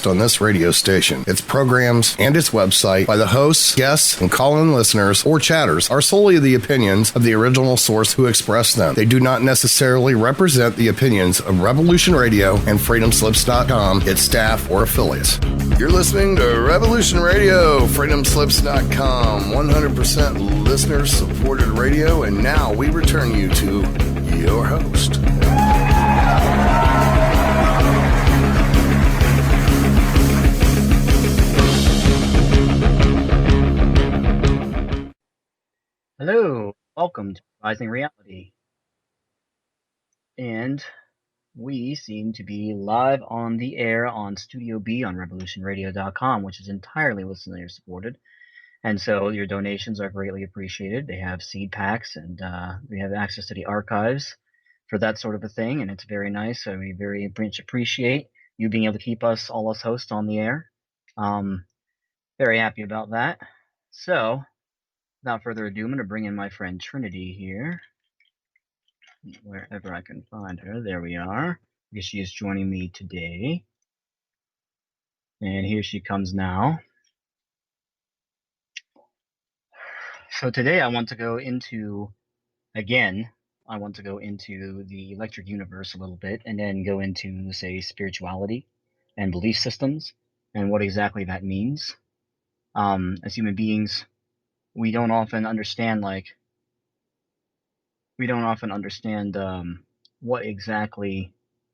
on this radio station. Its programs and its website by the hosts, guests, and call-in listeners or chatters are solely the opinions of the original source who expressed them. They do not necessarily represent the opinions of Revolution Radio and freedomslips.com, its staff, or affiliates. You're listening to Revolution Radio, freedomslips.com, 100% listener-supported radio, and now we return you to your host. Hello, welcome to Rising Reality. And we seem to be live on the air on Studio B on revolutionradio.com, which is entirely listener supported. And so your donations are greatly appreciated. They have seed packs and we have access to the archives for that sort of a thing. And it's very nice. So we very much appreciate you being able to keep us hosts on the air. Very happy about that. So, without further ado, I'm going to bring in my friend Trinity here. Wherever I can find her. There we are. I guess she is joining me today. And here she comes now. So today I want to go into, again, the electric universe a little bit, and then go into, say, spirituality and belief systems, and what exactly that means. As human beings, we don't often understand what exactly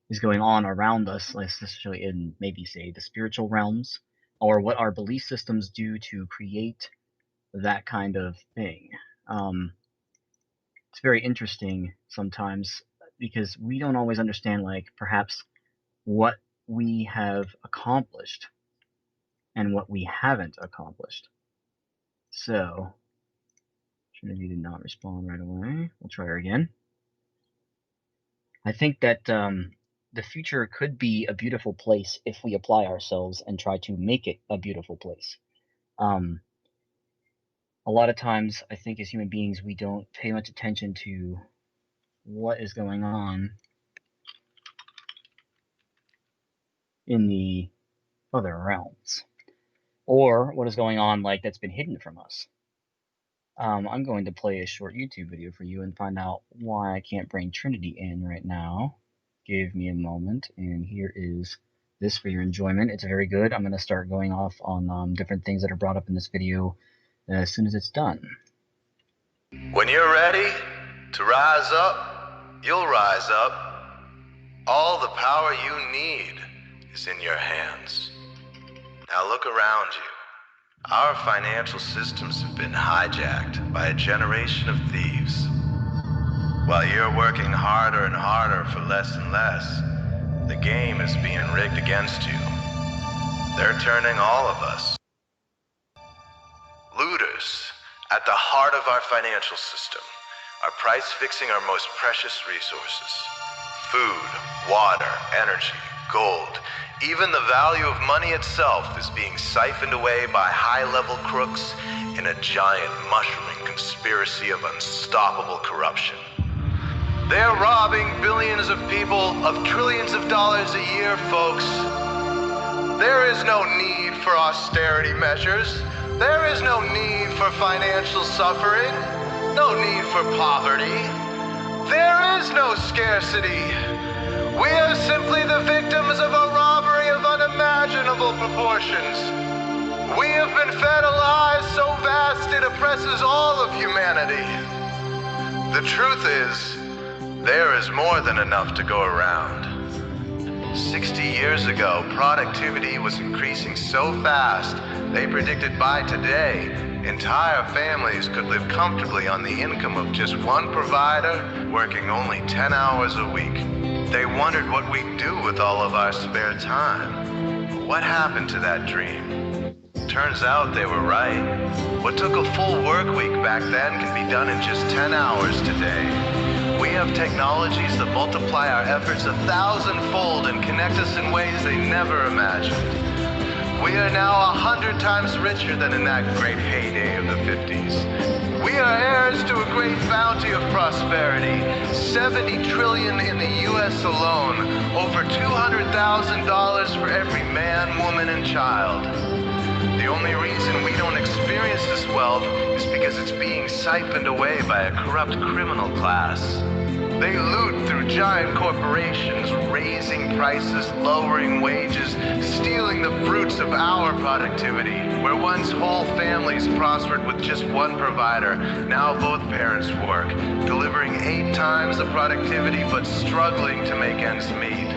is going on around us, especially in maybe, say, the spiritual realms, or what our belief systems do to create that kind of thing. It's very interesting sometimes because we don't always understand, perhaps what we have accomplished and what we haven't accomplished. So, Trinity did not respond right away. We'll try her again. I think that the future could be a beautiful place if we apply ourselves and try to make it a beautiful place. A lot of times, I think as human beings, we don't pay much attention to what is going on in the other realms, or what is going on that's been hidden from us. I'm going to play a short YouTube video for you and find out why I can't bring Trinity in right now. Give me a moment, and here is this for your enjoyment. It's very good. I'm going to start going off on different things that are brought up in this video as soon as it's done. When you're ready to rise up, you'll rise up. All the power you need is in your hands. Now look around you. Our financial systems have been hijacked by a generation of thieves. While you're working harder and harder for less and less, the game is being rigged against you. They're turning all of us looters at the heart of our financial system, are price-fixing our most precious resources. Food, water, energy, gold, even the value of money itself is being siphoned away by high-level crooks in a giant mushrooming conspiracy of unstoppable corruption. They're robbing billions of people of trillions of dollars a year, folks. There is no need for austerity measures. There is no need for financial suffering, no need for poverty. There is no scarcity. We are simply the victims of a robbery of unimaginable proportions. We have been fed a lie so vast it oppresses all of humanity. The truth is, there is more than enough to go around. 60 years ago, productivity was increasing so fast, they predicted by today, entire families could live comfortably on the income of just one provider, working only 10 hours a week. They wondered what we'd do with all of our spare time. What happened to that dream? Turns out they were right. What took a full work week back then can be done in just 10 hours today. We have technologies that multiply our efforts 1,000-fold and connect us in ways they never imagined. We are now 100 times richer than in that great heyday of the 50s. We are heirs to a great bounty of prosperity. 70 trillion in the U.S. alone. Over $200,000 for every man, woman, and child. The only reason we don't experience this wealth is because it's being siphoned away by a corrupt criminal class. They loot through giant corporations, raising prices, lowering wages, stealing the fruits of our productivity. Where once whole families prospered with just one provider, now both parents work, delivering 8 times the productivity but struggling to make ends meet.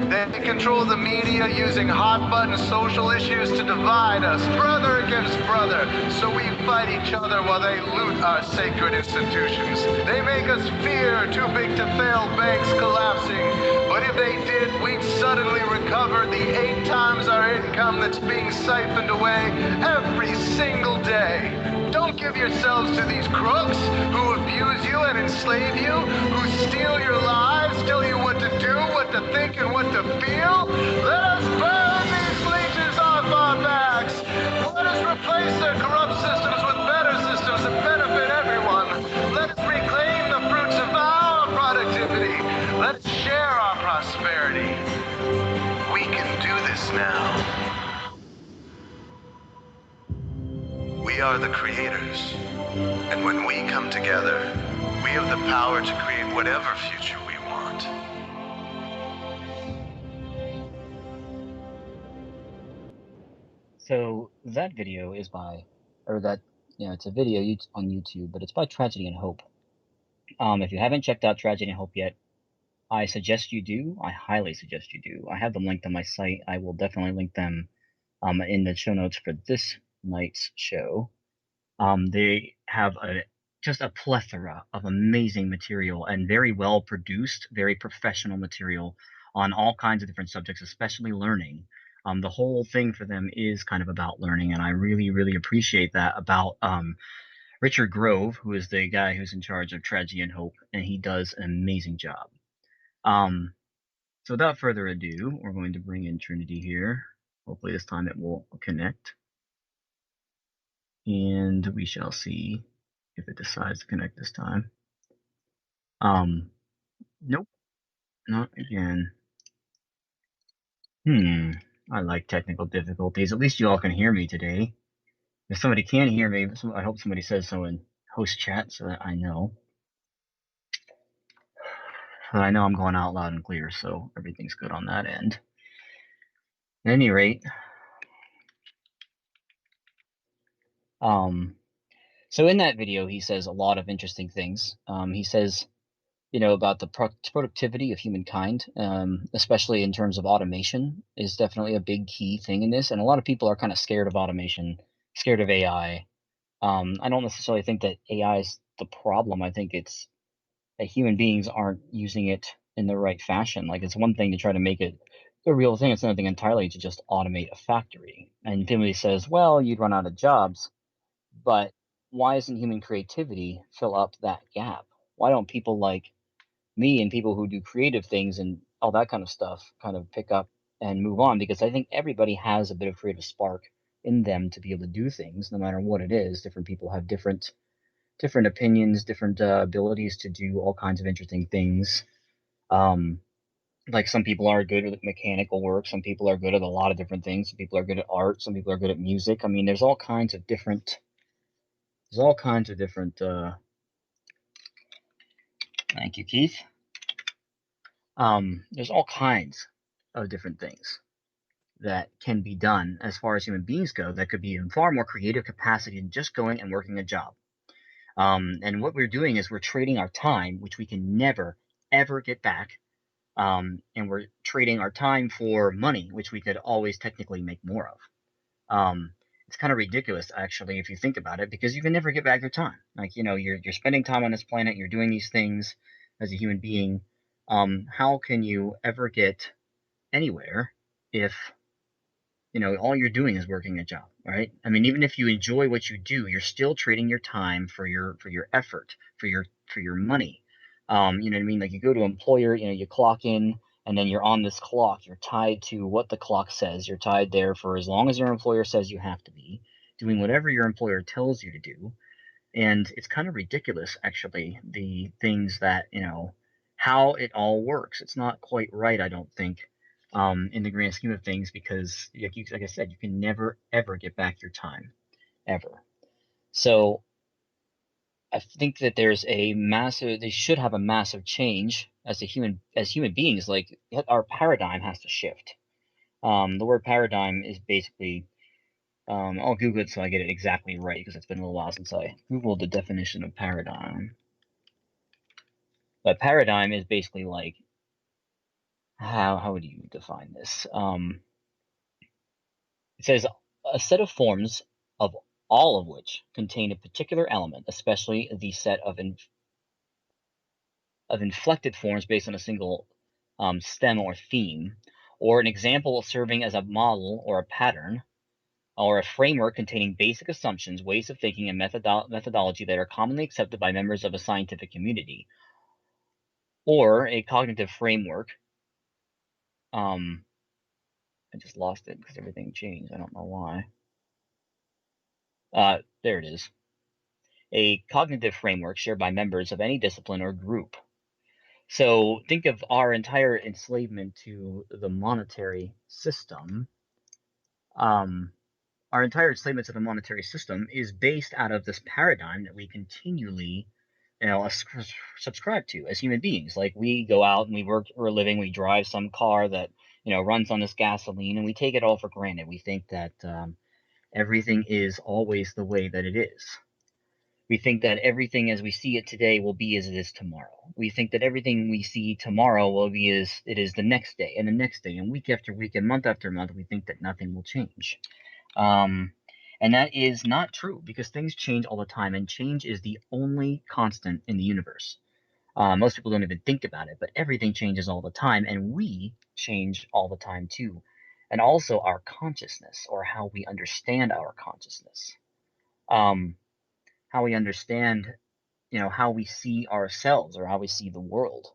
They control the media using hot-button social issues to divide us, brother against brother, so we fight each other while they loot our sacred institutions. They make us fear too big to fail banks collapsing, but if they did, we'd suddenly recover the 8 times our income that's being siphoned away every single day. Don't give yourselves to these crooks who abuse you and enslave you, who steal your lives, tell you what to do, what to think, and what to feel. Let us burn these leeches off our backs. Let us replace their corrupt systems with better systems that benefit everyone. Let us reclaim the fruits of our productivity. Let's share our prosperity. We can do this now. We are the creators, and when we come together, we have the power to create whatever future we want. So that video is by, or that, it's a video on YouTube, but it's by Tragedy and Hope. If you haven't checked out Tragedy and Hope yet, I suggest you do. I highly suggest you do. I have them linked on my site. I will definitely link them in the show notes for this night's show. They have just a plethora of amazing material and very well produced, very professional material on all kinds of different subjects, especially learning. The whole thing for them is kind of about learning, and I really, really appreciate that about Richard Grove, who is the guy who's in charge of Tragedy and Hope, and he does an amazing job. So without further ado, we're going to bring in Trinity here. Hopefully this time it will connect. And we shall see if it decides to connect this time. Nope, not again. I like technical difficulties. At least you all can hear me today. If somebody can't hear me, I hope somebody says so in host chat so that I know. But I know I'm going out loud and clear, so everything's good on that end. At any rate, so in that video, he says a lot of interesting things. He says, about the productivity of humankind, especially in terms of automation, is definitely a big key thing in this. And a lot of people are kind of scared of automation, scared of AI. I don't necessarily think that AI is the problem. I think it's that human beings aren't using it in the right fashion. Like, it's one thing to try to make it a real thing. It's another thing entirely to just automate a factory. And somebody says, well, you'd run out of jobs. But why doesn't human creativity fill up that gap? Why don't people like me and people who do creative things and all that kind of stuff kind of pick up and move on? Because I think everybody has a bit of creative spark in them to be able to do things, no matter what it is. Different people have different opinions, different abilities to do all kinds of interesting things. Like, some people are good at mechanical work, some people are good at a lot of different things, some people are good at art, some people are good at music. I mean, there's all kinds of different thank you, Keith. There's all kinds of different things that can be done as far as human beings go that could be in far more creative capacity than just going and working a job. And what we're doing is we're trading our time, which we can never, ever get back. And we're trading our time for money, which we could always technically make more of. It's kind of ridiculous, actually, if you think about it, because you can never get back your time. Like, you're spending time on this planet, you're doing these things as a human being. How can you ever get anywhere if all you're doing is working a job, right? I mean, even if you enjoy what you do, you're still trading your time for your effort, for your money. You know what I mean? Like, you go to an employer, you clock in, and then you're on this clock. You're tied to what the clock says. You're tied there for as long as your employer says you have to be, doing whatever your employer tells you to do. And it's kind of ridiculous, actually, the things that, how it all works. It's not quite right, I don't think, in the grand scheme of things, because, like I said, you can never, ever get back your time, ever. So I think that they should have a massive change as human beings. Like, our paradigm has to shift. The word paradigm is basically, I'll Google it so I get it exactly right, because it's been a little while since I Googled the definition of paradigm. But paradigm is basically like, how would you define this? It says a set of forms of all of which contain a particular element, especially the set of inflected forms based on a single stem or theme, or an example serving as a model or a pattern, or a framework containing basic assumptions, ways of thinking, and methodology that are commonly accepted by members of a scientific community, or a cognitive framework. I just lost it because everything changed. I don't know why. There it is. A cognitive framework shared by members of any discipline or group. So think of our entire enslavement to the monetary system. Our entire enslavement to the monetary system is based out of this paradigm that we continually, subscribe to as human beings. Like, we go out and we work for a living, we drive some car that, runs on this gasoline, and we take it all for granted. We think that everything is always the way that it is. We think that everything as we see it today will be as it is tomorrow. We think that everything we see tomorrow will be as it is the next day, and the next day, and week after week, and month after month. We think that nothing will change. And that is not true, because things change all the time, and change is the only constant in the universe. Most people don't even think about it, but everything changes all the time, and we change all the time too. And also our consciousness, or how we understand our consciousness. How we understand, how we see ourselves, or how we see the world.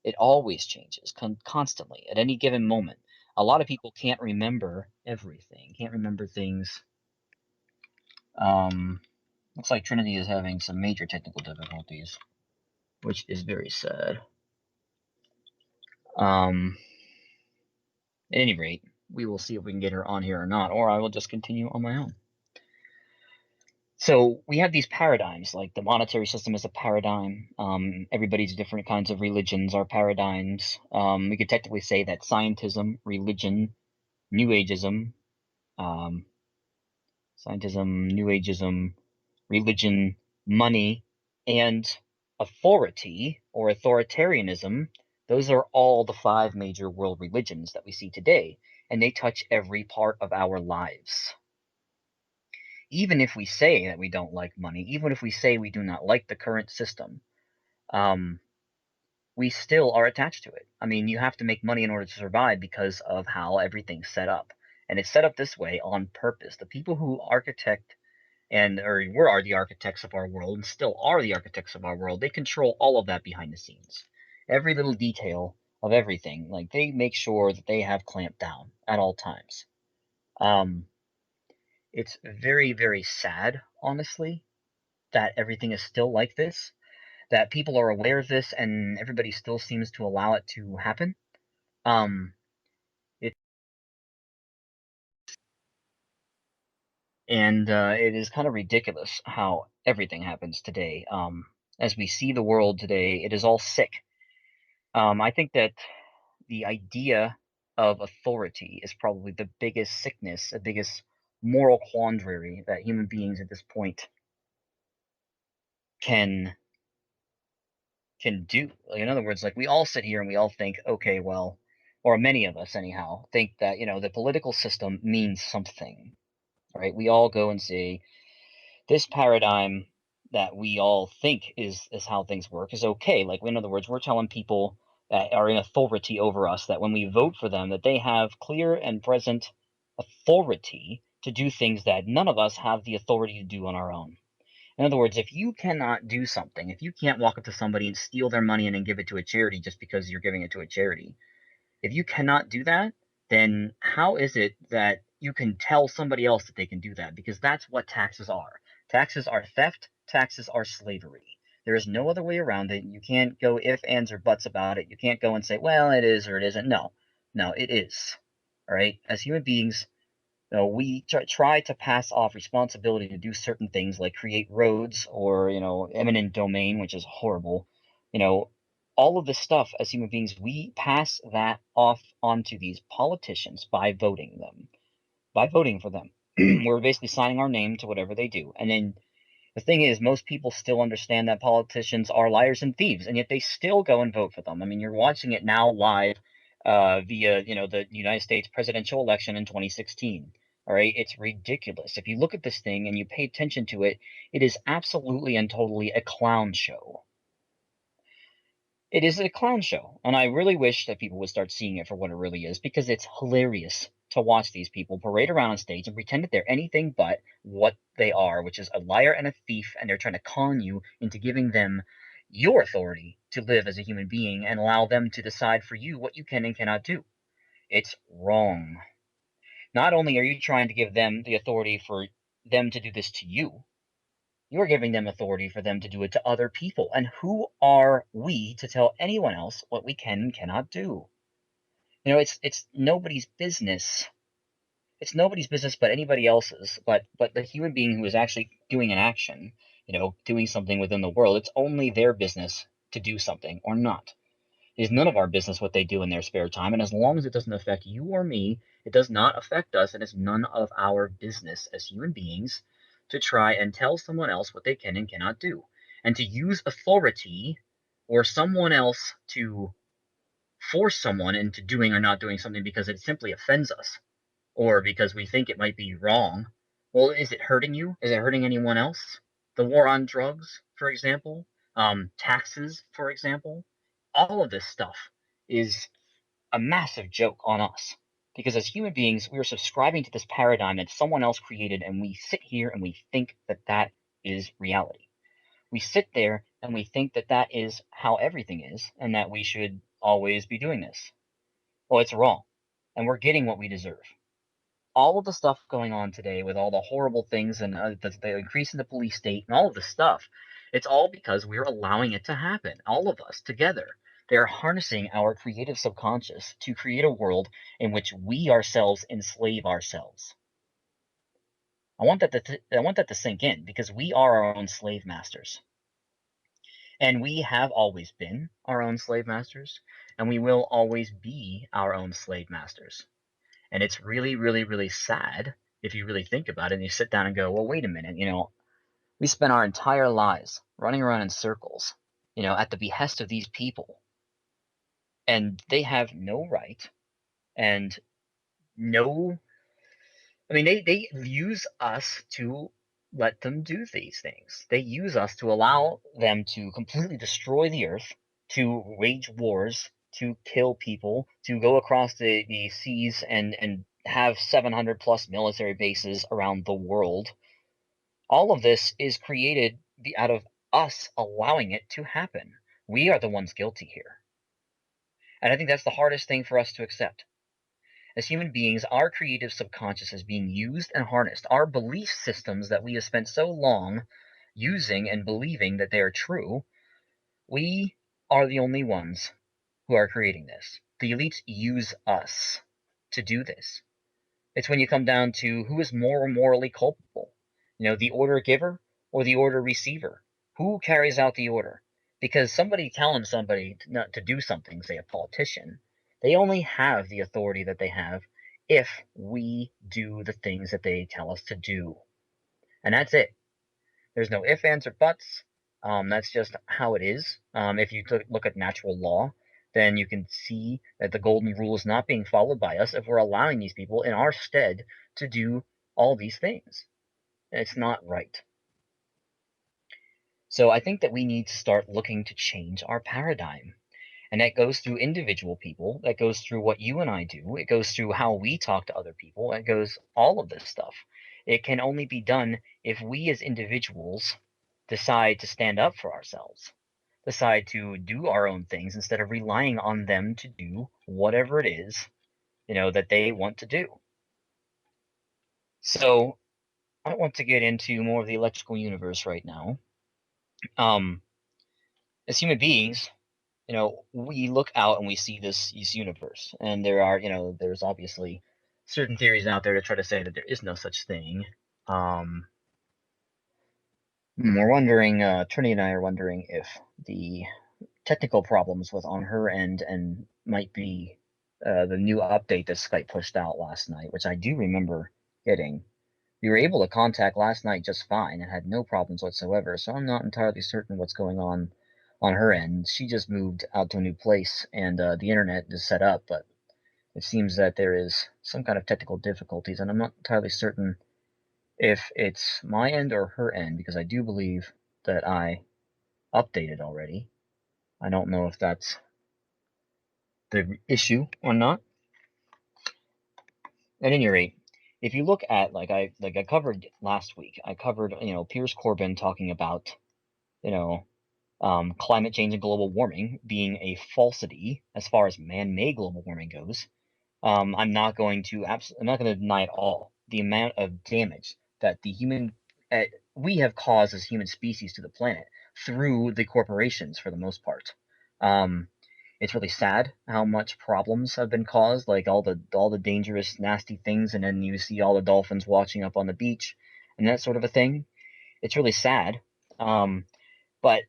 It always changes constantly at any given moment. A lot of people can't remember everything, can't remember things. Looks like Trinity is having some major technical difficulties, which is very sad. At any rate, we will see if we can get her on here or not, or I will just continue on my own. So we have these paradigms, like the monetary system is a paradigm. Everybody's different kinds of religions are paradigms. We could technically say that scientism, religion, New Ageism, New Ageism, religion, money, and authority or authoritarianism, those are all the 5 major world religions that we see today, and they touch every part of our lives. Even if we say that we don't like money, even if we say we do not like the current system, we still are attached to it. I mean, you have to make money in order to survive because of how everything's set up. And it's set up this way on purpose. The people who architect are the architects of our world, and still are the architects of our world, they control all of that behind the scenes. Every little detail of everything, like, they make sure that they have clamped down at all times. It's very, very sad, honestly, that everything is still like this, that people are aware of this, and everybody still seems to allow it to happen. It is kind of ridiculous how everything happens today. As we see the world today, it is all sick. I think that the idea of authority is probably the biggest sickness, the biggest moral quandary that human beings at this point can do. Like, in other words, like, we all sit here and we all think, okay, well, or many of us anyhow, think that, the political system means something, right? We all go and say, this paradigm that we all think is how things work is okay. Like, in other words, we're telling people that are in authority over us that when we vote for them, that they have clear and present authority to do things that none of us have the authority to do on our own. In other words, if you cannot do something, if you can't walk up to somebody and steal their money and then give it to a charity just because you're giving it to a charity, If you cannot do that, then how is it that you can tell somebody else that they can do that? Because that's what taxes are. Taxes are theft. Taxes are slavery. There is no other way around it. You can't go if, ands, or buts about it. You can't go and say, well, it is or it isn't. No, it is. All right. As human beings, we try to pass off responsibility to do certain things like create roads or, eminent domain, which is horrible. All of this stuff as human beings, we pass that off onto these politicians by voting for them. We're basically signing our name to whatever they do. And then the thing is, most people still understand that politicians are liars and thieves, and yet they still go and vote for them. I mean, you're watching it now live via, the United States presidential election in 2016. All right, it's ridiculous. If you look at this thing and you pay attention to it, it is absolutely and totally a clown show. It is a clown show, and I really wish that people would start seeing it for what it really is, because it's hilarious to watch these people parade around on stage and pretend that they're anything but what they are, which is a liar and a thief, and they're trying to con you into giving them your authority to live as a human being and allow them to decide for you what you can and cannot do. It's wrong. Not only are you trying to give them the authority for them to do this to you, you're giving them authority for them to do it to other people. And who are we to tell anyone else what we can and cannot do? It's nobody's business. It's nobody's business but anybody else's. But the human being who is actually doing an action, doing something within the world, it's only their business to do something or not. It is none of our business what they do in their spare time, and as long as it doesn't affect you or me, it does not affect us, and it's none of our business as human beings to try and tell someone else what they can and cannot do. And to use authority or someone else to force someone into doing or not doing something because it simply offends us or because we think it might be wrong. Well, is it hurting you? Is it hurting anyone else? The war on drugs, for example, taxes, for example, all of this stuff is a massive joke on us. Because as human beings, we are subscribing to this paradigm that someone else created, and we sit here and we think that that is reality. We sit there and we think that that is how everything is, and that we should always be doing this. Well, it's wrong, and we're getting what we deserve. All of the stuff going on today with all the horrible things and the increase in the police state and all of this stuff, it's all because we're allowing it to happen, all of us together. They're harnessing our creative subconscious to create a world in which we ourselves enslave ourselves. I want that to sink in, because we are our own slave masters. And we have always been our own slave masters, and we will always be our own slave masters. And it's really, really, really sad if you really think about it and you sit down and go, well, wait a minute, we spent our entire lives running around in circles, at the behest of these people. And they have no right and no, I mean, they use us to let them do these things. They use us to allow them to completely destroy the earth, to wage wars, to kill people, to go across the seas and have 700 plus military bases around the world. All of this is created out of us allowing it to happen. We are the ones guilty here. And I think that's the hardest thing for us to accept. As human beings, our creative subconscious is being used and harnessed. Our belief systems that we have spent so long using and believing that they are true, we are the only ones who are creating this. The elites use us to do this. It's when you come down to who is more morally culpable, the order giver or the order receiver. Who carries out the order? Because somebody telling somebody not to do something, say a politician, they only have the authority that they have if we do the things that they tell us to do. And that's it. There's no ifs, ands, or buts. That's just how it is. If you look at natural law, then you can see that the golden rule is not being followed by us if we're allowing these people in our stead to do all these things. It's not right. So I think that we need to start looking to change our paradigm. And that goes through individual people. That goes through what you and I do. It goes through how we talk to other people. It goes all of this stuff. It can only be done if we as individuals decide to stand up for ourselves, decide to do our own things instead of relying on them to do whatever it is, that they want to do. So I want to get into more of the electrical universe right now. As human beings, we look out and we see this universe, and there's obviously certain theories out there to try to say that there is no such thing. We're wondering, Trinity and I are wondering if the technical problems was on her end and might be the new update that Skype pushed out last night, which I do remember getting. We were able to contact last night just fine and had no problems whatsoever, so I'm not entirely certain what's going on her end. She just moved out to a new place, and the internet is set up, but it seems that there is some kind of technical difficulties, and I'm not entirely certain if it's my end or her end, because I do believe that I updated already. I don't know if that's the issue or not. At any rate, if you look at like I covered last week, I covered Piers Corbyn talking about climate change and global warming being a falsity as far as man-made global warming goes. I'm not going to deny at all the amount of damage that we have caused as human species to the planet through the corporations for the most part. It's really sad how much problems have been caused, like all the dangerous, nasty things, and then you see all the dolphins watching up on the beach and that sort of a thing. It's really sad. But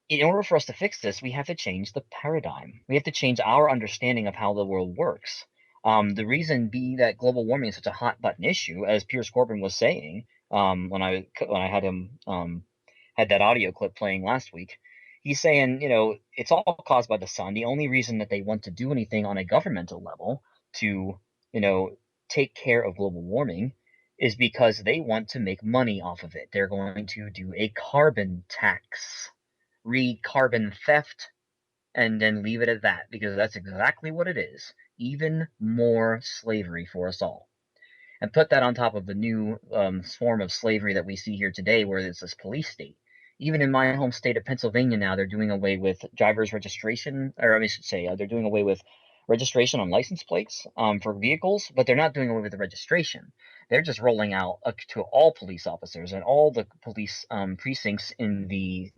in order for us to fix this, we have to change the paradigm. We have to change our understanding of how the world works. The reason being that global warming is such a hot button issue, as Piers Corbyn was saying, when I had him had that audio clip playing last week, he's saying, it's all caused by the sun. The only reason that they want to do anything on a governmental level to, take care of global warming is because they want to make money off of it. They're going to do a carbon tax. Read carbon theft, and then leave it at that, because that's exactly what it is. Even more slavery for us all. And put that on top of the new form of slavery that we see here today, where it's this police state. Even in my home state of Pennsylvania now, they're doing away with driver's registration, or I should say, they're doing away with registration on license plates for vehicles, but they're not doing away with the registration. They're just rolling out to all police officers and all the police precincts in the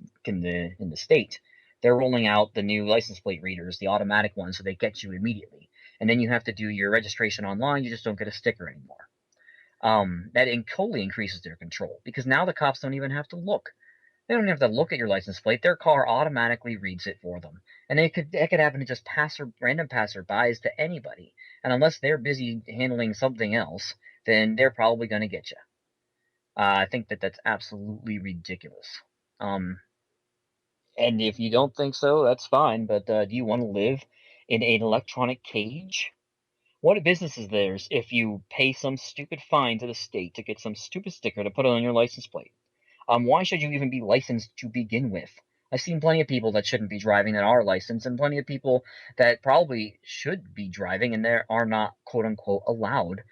state. They're rolling out the new license plate readers, the automatic ones, so they get you immediately. And then you have to do your registration online. You just don't get a sticker anymore. That totally increases their control, because now the cops don't even have to look. They don't have to look at your license plate. Their car automatically reads it for them. And it could happen to just random passerbys to anybody. And unless they're busy handling something else, then they're probably going to get you. I think that's absolutely ridiculous. And if you don't think so, that's fine. But do you want to live in an electronic cage? What business is theirs if you pay some stupid fine to the state to get some stupid sticker to put on your license plate? Why should you even be licensed to begin with? I've seen plenty of people that shouldn't be driving that are licensed, and plenty of people that probably should be driving and they are not, quote unquote, allowed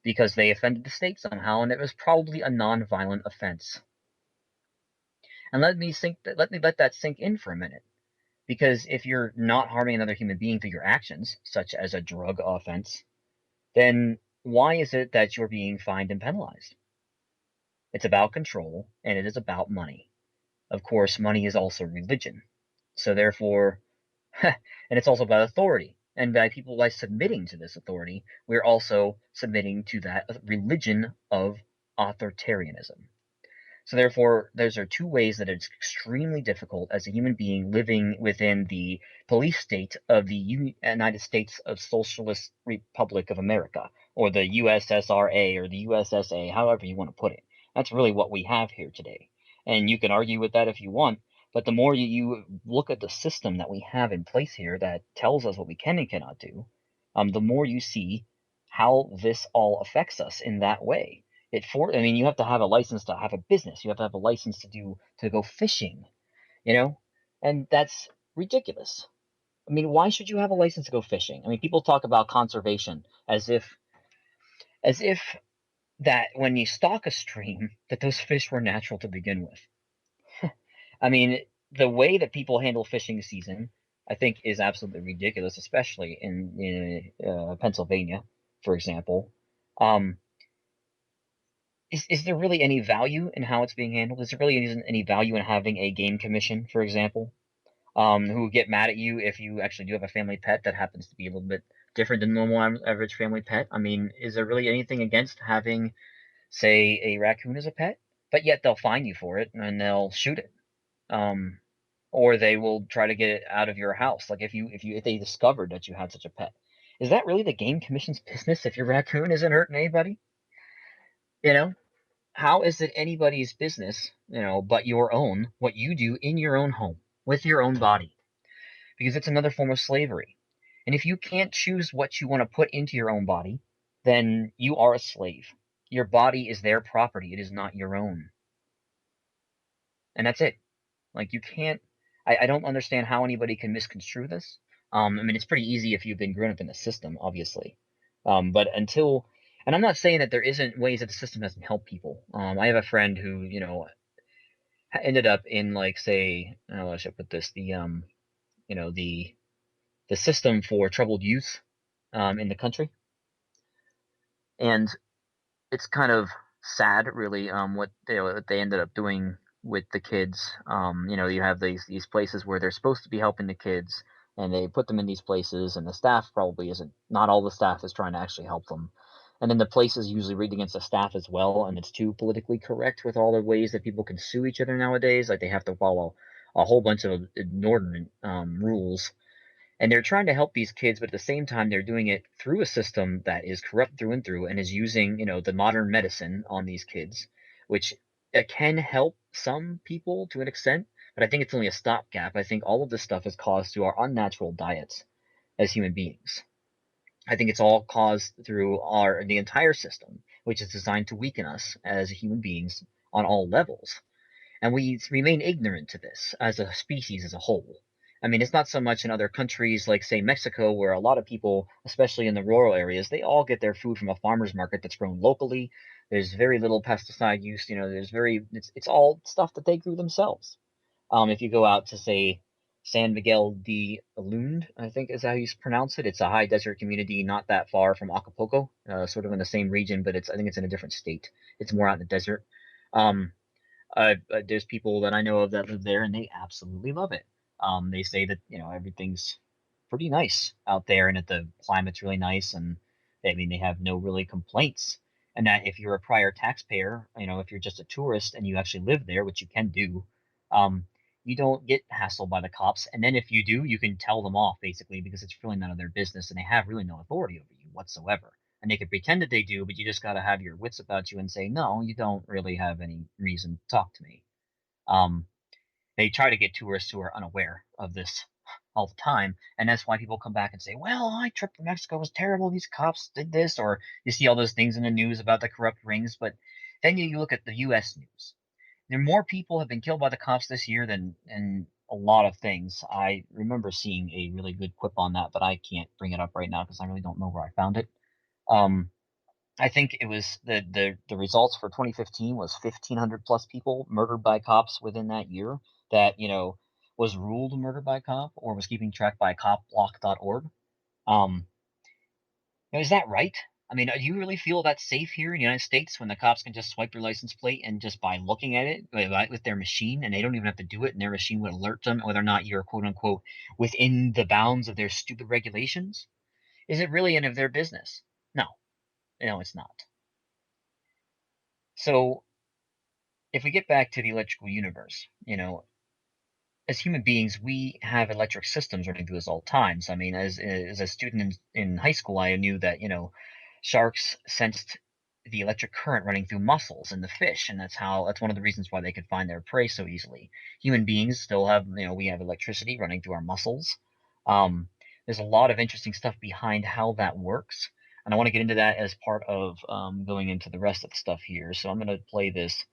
because they offended the state somehow, and it was probably a non-violent offense. And let that sink in for a minute. Because if you're not harming another human being through your actions, such as a drug offense, then why is it that you're being fined and penalized? It's about control, and it is about money. Of course, money is also religion. So therefore, and it's also about authority. And by people by submitting to this authority, we're also submitting to that religion of authoritarianism. So therefore, those are two ways that it's extremely difficult as a human being living within the police state of the United States of Socialist Republic of America, or the USSRA, or the USSA, however you want to put it. That's really what we have here today. And you can argue with that if you want, but the more you look at the system that we have in place here that tells us what we can and cannot do, the more you see how this all affects us in that way. You have to have a license to have a business. You have to have a license to go fishing, and that's ridiculous. I mean, why should you have a license to go fishing? I mean, people talk about conservation as if that when you stock a stream, that those fish were natural to begin with. I mean, the way that people handle fishing season I think is absolutely ridiculous, especially in Pennsylvania, for example. Um, is there really any value in how it's being handled? Is there really any value in having a game commission, for example, who get mad at you if you actually do have a family pet that happens to be a little bit different than normal average family pet? I mean, is there really anything against having, say, a raccoon as a pet? But yet they'll fine you for it and they'll shoot it. Um, or they will try to get it out of your house. Like if they discovered that you had such a pet, is that really the game commission's business if your raccoon isn't hurting anybody? You know, how is it anybody's business, but your own, what you do in your own home with your own body? Because it's another form of slavery. And if you can't choose what you want to put into your own body, then you are a slave. Your body is their property. It is not your own. And that's it. Like you can't. I don't understand how anybody can misconstrue this. I mean, it's pretty easy if you've been grown up in the system, obviously. But until, and I'm not saying that there isn't ways that the system doesn't help people. I have a friend who, ended up in like, say, how I should put this, you know, the system for troubled youth, in the country, and it's kind of sad, really, what they ended up doing with the kids. You have these places where they're supposed to be helping the kids, and they put them in these places, and the staff probably isn't. Not all the staff is trying to actually help them, and then the places usually read against the staff as well, and it's too politically correct with all the ways that people can sue each other nowadays. Like they have to follow a whole bunch of inordinate rules, and they're trying to help these kids, but at the same time they're doing it through a system that is corrupt through and through and is using the modern medicine on these kids, which can help some people to an extent, but I think it's only a stopgap. I think all of this stuff is caused through our unnatural diets as human beings. I think it's all caused through the entire system, which is designed to weaken us as human beings on all levels, and we remain ignorant to this as a species as a whole. I mean, it's not so much in other countries like, say, Mexico, where a lot of people, especially in the rural areas, they all get their food from a farmer's market that's grown locally. There's very little pesticide use. It's all stuff that they grew themselves. If you go out to, say, San Miguel de Allende, I think is how you pronounce it. It's a high desert community not that far from Acapulco, sort of in the same region, but I think it's in a different state. It's more out in the desert. Um, there's people that I know of that live there, and they absolutely love it. They say that everything's pretty nice out there, and that the climate's really nice, and they have no really complaints. And that if you're a prior taxpayer, if you're just a tourist and you actually live there, which you can do, um, you don't get hassled by the cops. And then if you do, you can tell them off basically because it's really none of their business, and they have really no authority over you whatsoever. And they can pretend that they do, but you just got to have your wits about you and say, no, you don't really have any reason to talk to me. Um, they try to get tourists who are unaware of this all the time, and that's why people come back and say, well, my trip to Mexico was terrible, these cops did this, or you see all those things in the news about the corrupt rings. But then you look at the U.S. news. There more people have been killed by the cops this year than in a lot of things. I remember seeing a really good quip on that, but I can't bring it up right now because I really don't know where I found it. um, I think it was the results for 2015 was 1,500 plus people murdered by cops within that year that was ruled murdered by cop or was keeping track by copblock.org. Um, is that right? I mean, do you really feel that safe here in the United States when the cops can just swipe your license plate and just by looking at it with their machine, and they don't even have to do it, and their machine would alert them whether or not you're quote unquote within the bounds of their stupid regulations? Is it really any of their business? No, no, it's not. So if we get back to the electrical universe, as human beings, we have electric systems running through us all times. I mean, as a student in high school, I knew that sharks sensed the electric current running through mussels in the fish, and that's one of the reasons why they could find their prey so easily. Human beings still have we have electricity running through our muscles. There's a lot of interesting stuff behind how that works, and I want to get into that as part of going into the rest of the stuff here. So I'm going to play this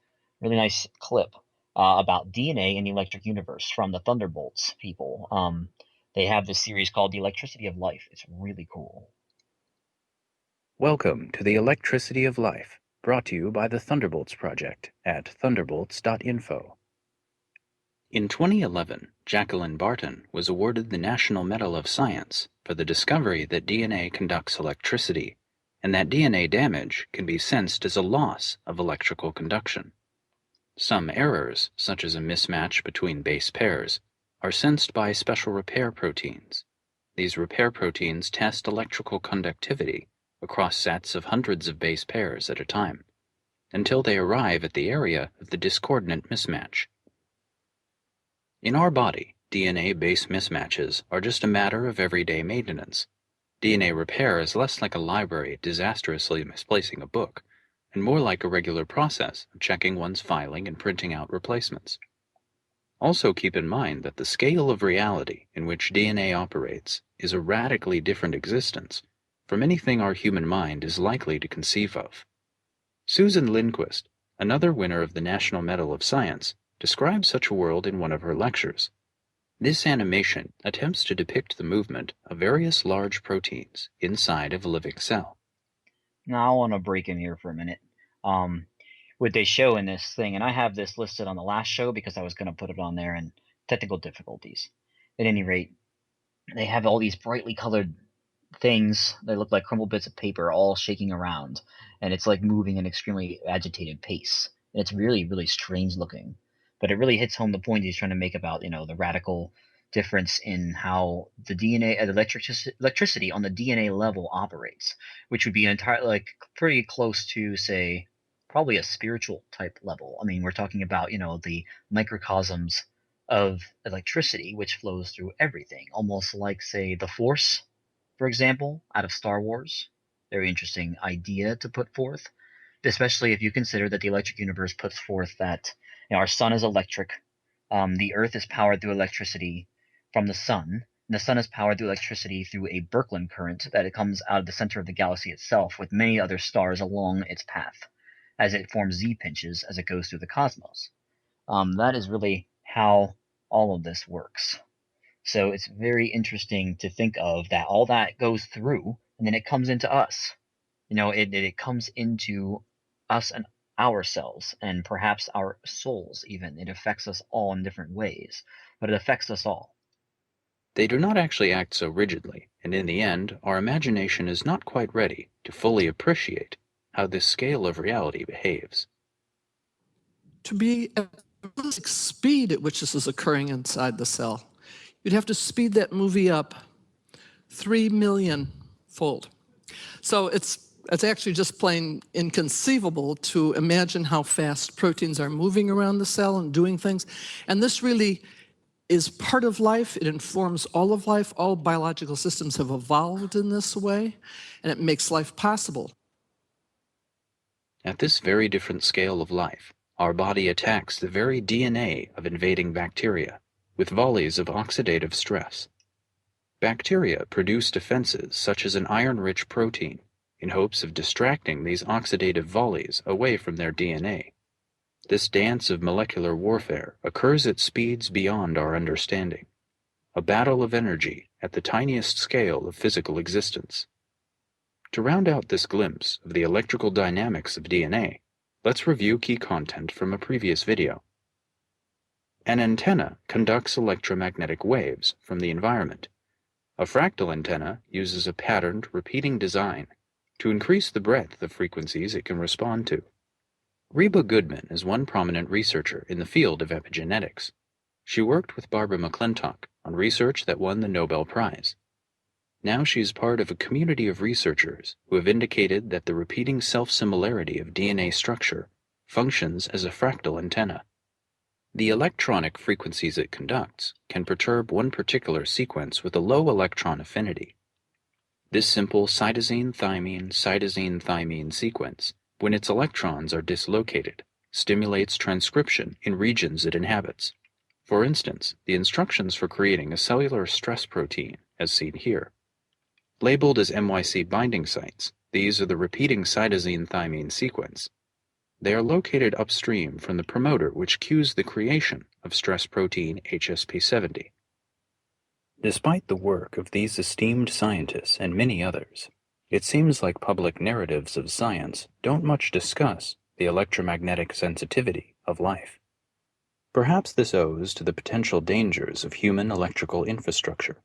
really nice clip about DNA in the electric universe from the Thunderbolts people. They have this series called The Electricity of Life. It's really cool. Welcome to the Electricity of Life, brought to you by the Thunderbolts Project at thunderbolts.info. In 2011, Jacqueline Barton was awarded the National Medal of Science for the discovery that DNA conducts electricity, and that DNA damage can be sensed as a loss of electrical conduction. Some errors, such as a mismatch between base pairs, are sensed by special repair proteins. These repair proteins test electrical conductivity across sets of hundreds of base pairs at a time, until they arrive at the area of the discordant mismatch. In our body, DNA base mismatches are just a matter of everyday maintenance. DNA repair is less like a library disastrously misplacing a book, and more like a regular process of checking one's filing and printing out replacements. Also keep in mind that the scale of reality in which DNA operates is a radically different existence from anything our human mind is likely to conceive of. Susan Lindquist, another winner of the National Medal of Science, describes such a world in one of her lectures. This animation attempts to depict the movement of various large proteins inside of a living cell. Now I want to break in here for a minute. What they show in this thing, and I have this listed on the last show because I was going to put it on there, and technical difficulties. At any rate, they have all these brightly colored things that look like crumpled bits of paper all shaking around, and it's like moving at an extremely agitated pace. And it's really, really strange looking. But it really hits home the point he's trying to make about, the radical difference in how the DNA, electricity on the DNA level operates, which would be entirely pretty close to, say, probably a spiritual type level. I mean, we're talking about, the microcosms of electricity, which flows through everything, almost like, say, the Force, for example, out of Star Wars. Very interesting idea to put forth, especially if you consider that the electric universe puts forth that our sun is electric, the Earth is powered through electricity from the sun, and the sun is powered through electricity through a Birkeland current that it comes out of the center of the galaxy itself, with many other stars along its path, as it forms Z-pinches as it goes through the cosmos. That is really how all of this works. So it's very interesting to think of that all that goes through, and then it comes into us. It comes into us and ourselves, and perhaps our souls even. It affects us all in different ways, but it affects us all. They do not actually act so rigidly, and in the end, our imagination is not quite ready to fully appreciate how this scale of reality behaves. To be at the speed at which this is occurring inside the cell, you'd have to speed that movie up 3 million fold. So it's actually just plain inconceivable to imagine how fast proteins are moving around the cell and doing things. And this really is part of life. It informs all of life. All biological systems have evolved in this way, and it makes life possible. At this very different scale of life, our body attacks the very DNA of invading bacteria with volleys of oxidative stress. Bacteria produce defenses such as an iron-rich protein in hopes of distracting these oxidative volleys away from their DNA. This dance of molecular warfare occurs at speeds beyond our understanding, a battle of energy at the tiniest scale of physical existence. To round out this glimpse of the electrical dynamics of DNA, let's review key content from a previous video. An antenna conducts electromagnetic waves from the environment. A fractal antenna uses a patterned, repeating design to increase the breadth of frequencies it can respond to. Reba Goodman is one prominent researcher in the field of epigenetics. She worked with Barbara McClintock on research that won the Nobel Prize. Now she is part of a community of researchers who have indicated that the repeating self-similarity of DNA structure functions as a fractal antenna. The electronic frequencies it conducts can perturb one particular sequence with a low electron affinity. This simple cytosine-thymine sequence, when its electrons are dislocated, stimulates transcription in regions it inhabits. For instance, the instructions for creating a cellular stress protein, as seen here. Labeled as MYC binding sites, these are the repeating cytosine-thymine sequence. They are located upstream from the promoter which cues the creation of stress protein HSP70. Despite the work of these esteemed scientists and many others, it seems like public narratives of science don't much discuss the electromagnetic sensitivity of life. Perhaps this owes to the potential dangers of human electrical infrastructure,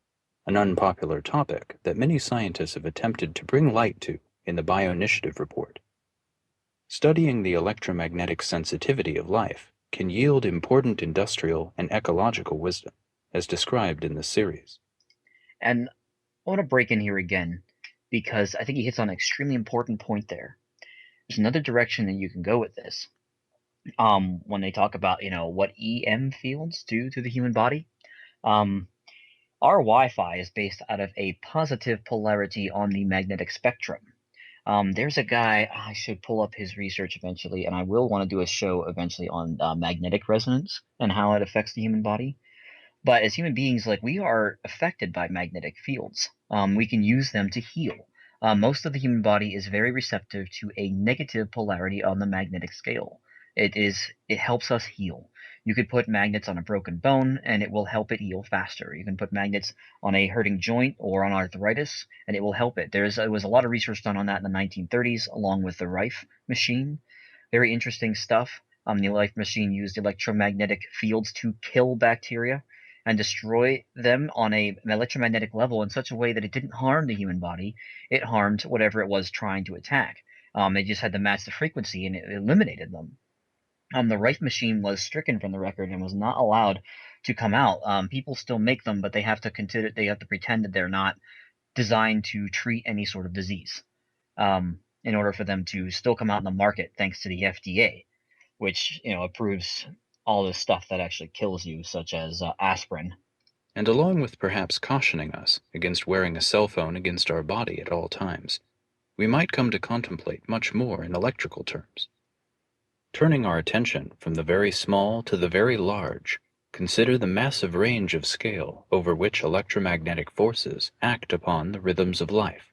an unpopular topic that many scientists have attempted to bring light to in the Bioinitiative report. Studying the electromagnetic sensitivity of life can yield important industrial and ecological wisdom, as described in this series. And I want to break in here again because I think he hits on an extremely important point there. There's another direction that you can go with this. When they talk about, what EM fields do to the human body, our Wi-Fi is based out of a positive polarity on the magnetic spectrum. There's a guy, I should pull up his research eventually, and I will want to do a show eventually on magnetic resonance and how it affects the human body. But as human beings, like, we are affected by magnetic fields. We can use them to heal. Most of the human body is very receptive to a negative polarity on the magnetic scale. It helps us heal. You could put magnets on a broken bone and it will help it heal faster. You can put magnets on a hurting joint or on arthritis and it will help it. There was a lot of research done on that in the 1930s along with the Rife machine. Very interesting stuff. The Rife machine used electromagnetic fields to kill bacteria and destroy them on an electromagnetic level in such a way that it didn't harm the human body. It harmed whatever it was trying to attack. They just had to match the frequency and it eliminated them. The Rife machine was stricken from the record and was not allowed to come out. People still make them, but they have to pretend that they're not designed to treat any sort of disease in order for them to still come out in the market, thanks to the FDA, which approves all the stuff that actually kills you, such as aspirin. And along with perhaps cautioning us against wearing a cell phone against our body at all times, we might come to contemplate much more in electrical terms. Turning our attention from the very small to the very large, consider the massive range of scale over which electromagnetic forces act upon the rhythms of life.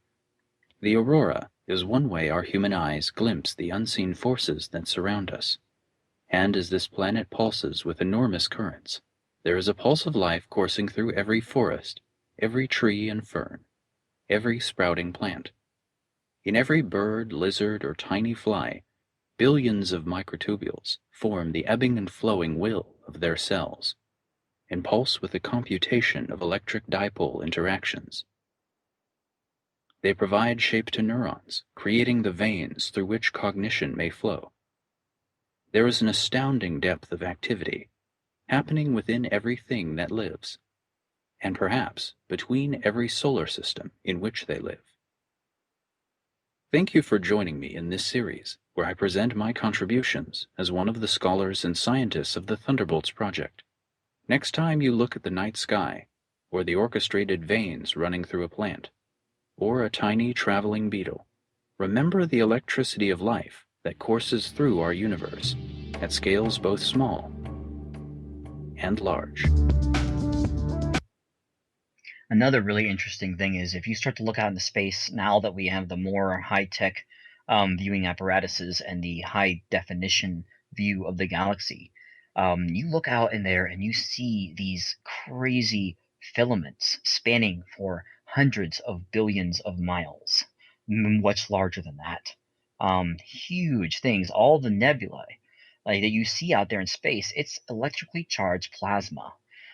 The aurora is one way our human eyes glimpse the unseen forces that surround us. And as this planet pulses with enormous currents, there is a pulse of life coursing through every forest, every tree and fern, every sprouting plant. In every bird, lizard, or tiny fly, billions of microtubules form the ebbing and flowing will of their cells, and pulse with the computation of electric dipole interactions. They provide shape to neurons, creating the veins through which cognition may flow. There is an astounding depth of activity happening within everything that lives, and perhaps between every solar system in which they live. Thank you for joining me in this series, where I present my contributions as one of the scholars and scientists of the Thunderbolts project. Next time you look at the night sky, or the orchestrated veins running through a plant, or a tiny traveling beetle, remember the electricity of life that courses through our universe at scales both small and large. Another really interesting thing is if you start to look out into space, now that we have the more high-tech viewing apparatuses and the high-definition view of the galaxy, you look out in there and you see these crazy filaments spanning for hundreds of billions of miles, much larger than that. Huge things, all the nebulae that you see out there in space, it's electrically charged plasma.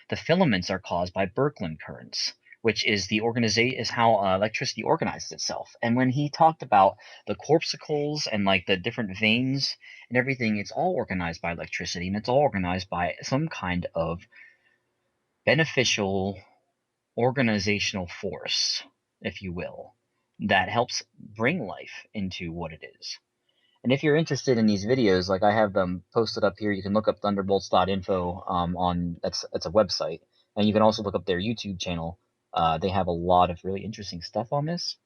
The filaments are caused by Birkeland currents, which is how electricity organizes itself. And when he talked about the corpuscles and like the different veins and everything, it's all organized by electricity, and it's all organized by some kind of beneficial organizational force, if you will, that helps bring life into what it is. And if you're interested in these videos, like I have them posted up here, you can look up thunderbolts.info that's a website, and you can also look up their YouTube channel. They have a lot of really interesting stuff on this.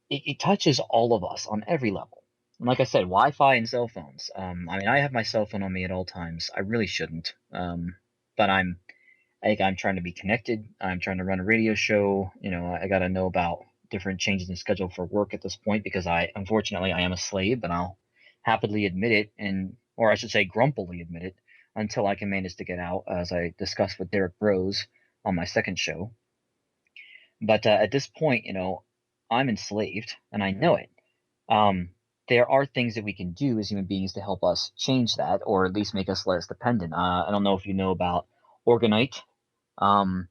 It touches all of us on every level. And like I said, Wi-Fi and cell phones. I have my cell phone on me at all times. I really shouldn't, but I think I'm trying to be connected. I'm trying to run a radio show. I got to know about different changes in schedule for work at this point because unfortunately, I am a slave, but I'll happily admit it, or I should say grumpily admit it, until I can manage to get out, as I discussed with Derek Rose on my second show. But at this point, I'm enslaved, and I know it. there are things that we can do as human beings to help us change that, or at least make us less dependent. I don't know if you know about Organite. Um,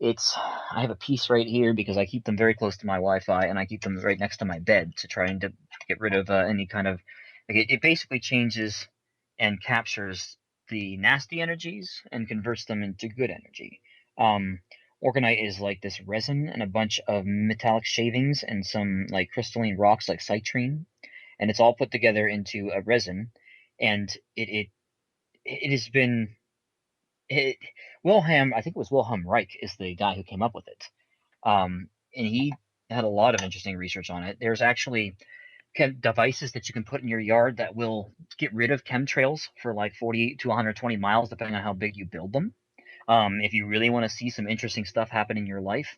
I have a piece right here because I keep them very close to my Wi-Fi, and I keep them right next to my bed to try and to get rid of any kind of like it basically changes and captures the nasty energies and converts them into good energy. Um, Organite is like this resin and a bunch of metallic shavings and some like crystalline rocks like citrine, and it's all put together into a resin, and it has been it, I think it was Wilhelm Reich is the guy who came up with it. And he had a lot of interesting research on it. There's actually devices that you can put in your yard that will get rid of chemtrails for like 40 to 120 miles, depending on how big you build them. If you really want to see some interesting stuff happen in your life,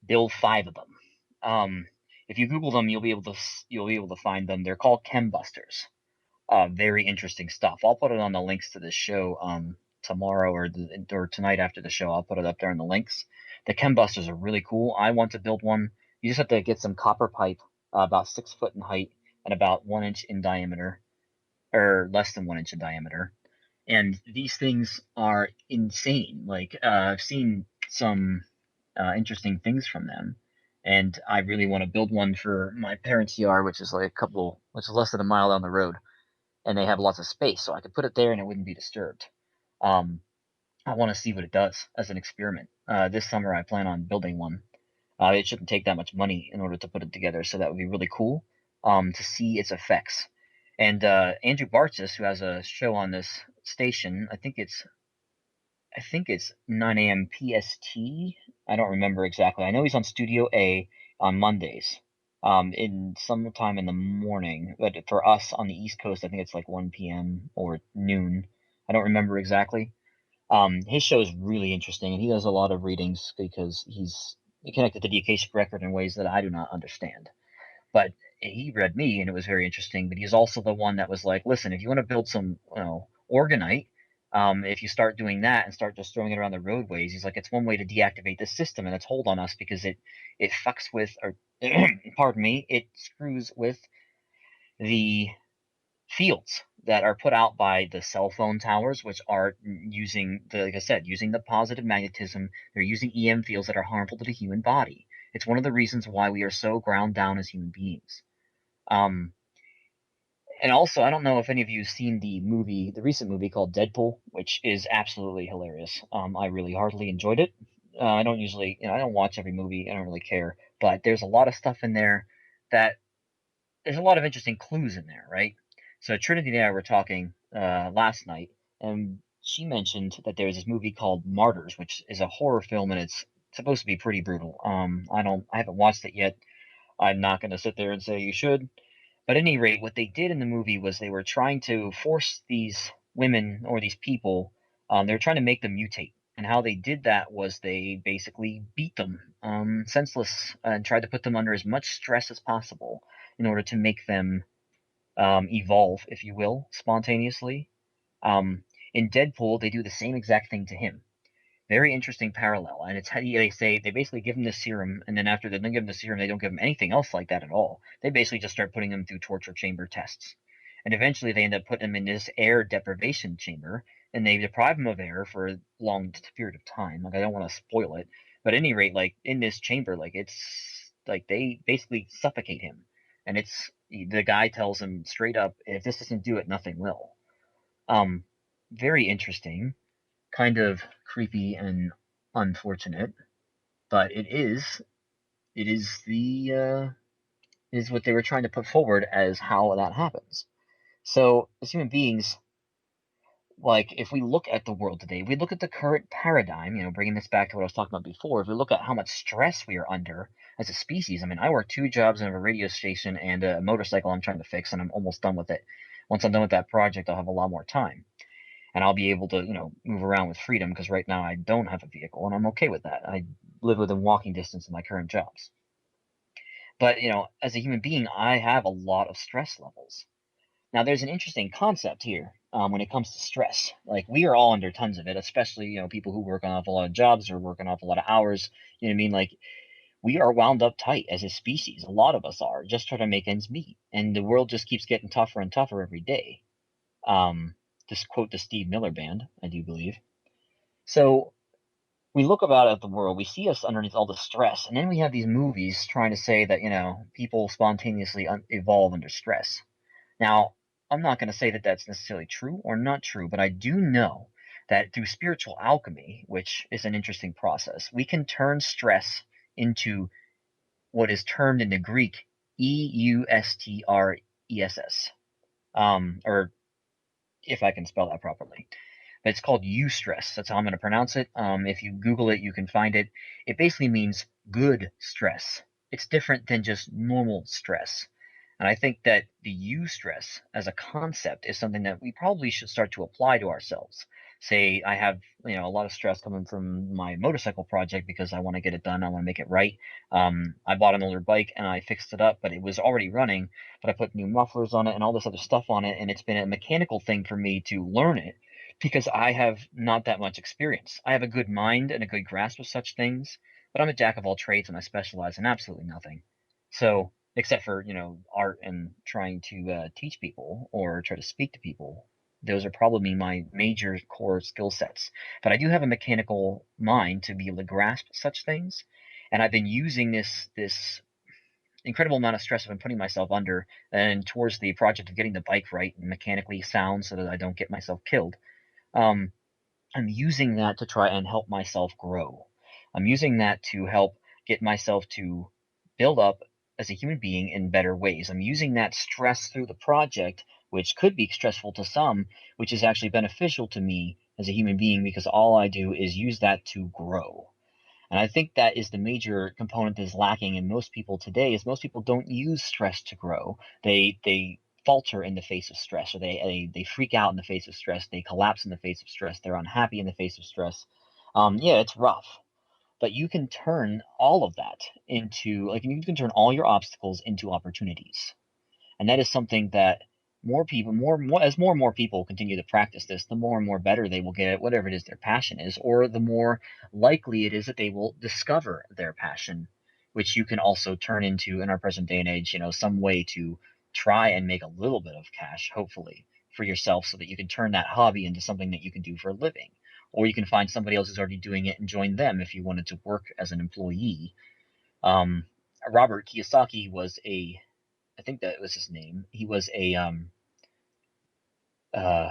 build 5 of them. If you Google them, you'll be able to find them. They're called chembusters. Very interesting stuff. I'll put it on the links to this show tomorrow or tonight after the show. I'll put it up there in the links. The chembusters are really cool. I want to build one. You just have to get some copper pipe about 6 foot in height and about 1 inch in diameter, or less than 1 inch in diameter. And these things are insane. Like I've seen some interesting things from them, and I really want to build one for my parents' yard, which is less than a mile down the road, and they have lots of space, so I could put it there and it wouldn't be disturbed. Um, I want to see what it does as an experiment. This summer, I plan on building one. It shouldn't take that much money in order to put it together, so that would be really cool to see its effects. And Andrew Bartzis, who has a show on this station, I think it's 9 a.m. PST. I don't remember exactly. I know he's on Studio A on Mondays, in sometime in the morning. But for us on the East Coast, I think it's like 1 p.m. or noon. I don't remember exactly. His show is really interesting, and he does a lot of readings because he's connected to the Akashic record in ways that I do not understand. But he read me, and it was very interesting. But he's also the one that was like, listen, if you want to build some, organite, if you start doing that and start just throwing it around the roadways, he's like, it's one way to deactivate the system and its hold on us because it fucks with, or pardon me, it screws with the fields that are put out by the cell phone towers, which are like I said, using the positive magnetism. They're using EM fields that are harmful to the human body. It's one of the reasons why we are so ground down as human beings. Um, and also, I don't know if any of you have seen the recent movie called Deadpool, which is absolutely hilarious. I really heartily enjoyed it. I don't usually, I don't watch every movie. I don't really care, but there's a lot of stuff in there that there's a lot of interesting clues in there, right? So Trinity and I were talking last night, and she mentioned that there's this movie called Martyrs, which is a horror film, and it's supposed to be pretty brutal. I haven't watched it yet. I'm not going to sit there and say you should. But at any rate, what they did in the movie was they were trying to force these women or these people, they were trying to make them mutate. And how they did that was they basically beat them senseless and tried to put them under as much stress as possible in order to make them evolve, if you will, spontaneously. Um, in Deadpool, they do the same exact thing to him. Very interesting parallel, and it's how they say they basically give him the serum, and then after they don't give him the serum, they don't give him anything else like that at all. They basically just start putting him through torture chamber tests, and eventually they end up putting him in this air deprivation chamber, and they deprive him of air for a long period of time. Like I don't want to spoil it, but at any rate, like in this chamber, like it's like they basically suffocate him, and it's the guy tells him straight up, if this doesn't do it, nothing will. Um, very interesting, kind of creepy and unfortunate, but it is what they were trying to put forward as how that happens. So as human beings, like if we look at the world today, we look at the current paradigm, bringing this back to what I was talking about before, if we look at how much stress we are under as a species. I mean, I work 2 jobs and a radio station and a motorcycle I'm trying to fix, and I'm almost done with it. Once I'm done with that project, I'll have a lot more time, and I'll be able to, move around with freedom, because right now I don't have a vehicle, and I'm okay with that. I live within walking distance of my current jobs. But, as a human being, I have a lot of stress levels. Now, there's an interesting concept here when it comes to stress. Like, we are all under tons of it, especially, people who work on an awful lot of jobs or work an awful lot of hours. You know what I mean? Like, we are wound up tight as a species. A lot of us are just trying to make ends meet, and the world just keeps getting tougher and tougher every day. This quote the Steve Miller Band, I do believe. So we look about at the world, we see us underneath all the stress, and then we have these movies trying to say that people spontaneously evolve under stress. Now, I'm not going to say that that's necessarily true or not true, but I do know that through spiritual alchemy, which is an interesting process, we can turn stress into what is termed in the Greek Eustress, or if I can spell that properly. But it's called eustress. That's how I'm going to pronounce it. If you Google it, you can find it. It basically means good stress. It's different than just normal stress. And I think that the eustress as a concept is something that we probably should start to apply to ourselves. Say I have a lot of stress coming from my motorcycle project because I want to get it done. I want to make it right. I bought an older bike and I fixed it up, but it was already running. But I put new mufflers on it and all this other stuff on it, and it's been a mechanical thing for me to learn it because I have not that much experience. I have a good mind and a good grasp of such things, but I'm a jack of all trades and I specialize in absolutely nothing. So, except for, art and trying to teach people or try to speak to people, those are probably my major core skill sets. But I do have a mechanical mind to be able to grasp such things, and I've been using this incredible amount of stress I've been putting myself under and towards the project of getting the bike right and mechanically sound so that I don't get myself killed. Um, I'm using that to try and help myself grow. I'm using that to help get myself to build up as a human being in better ways. I'm using that stress through the project, which could be stressful to some, which is actually beneficial to me as a human being because all I do is use that to grow. And I think that is the major component that is lacking in most people today is most people don't use stress to grow. They falter in the face of stress, or they freak out in the face of stress. They collapse in the face of stress. They're unhappy in the face of stress. Yeah, it's rough, but you can turn all of that into you can turn all your obstacles into opportunities. And that is something that more people, as more and more people continue to practice this, the more and more better they will get at whatever it is their passion is, or the more likely it is that they will discover their passion, which you can also turn into in our present day and age, some way to try and make a little bit of cash, hopefully, for yourself so that you can turn that hobby into something that you can do for a living. Or you can find somebody else who's already doing it and join them if you wanted to work as an employee. Um, Robert Kiyosaki was I think that was his name. He was uh,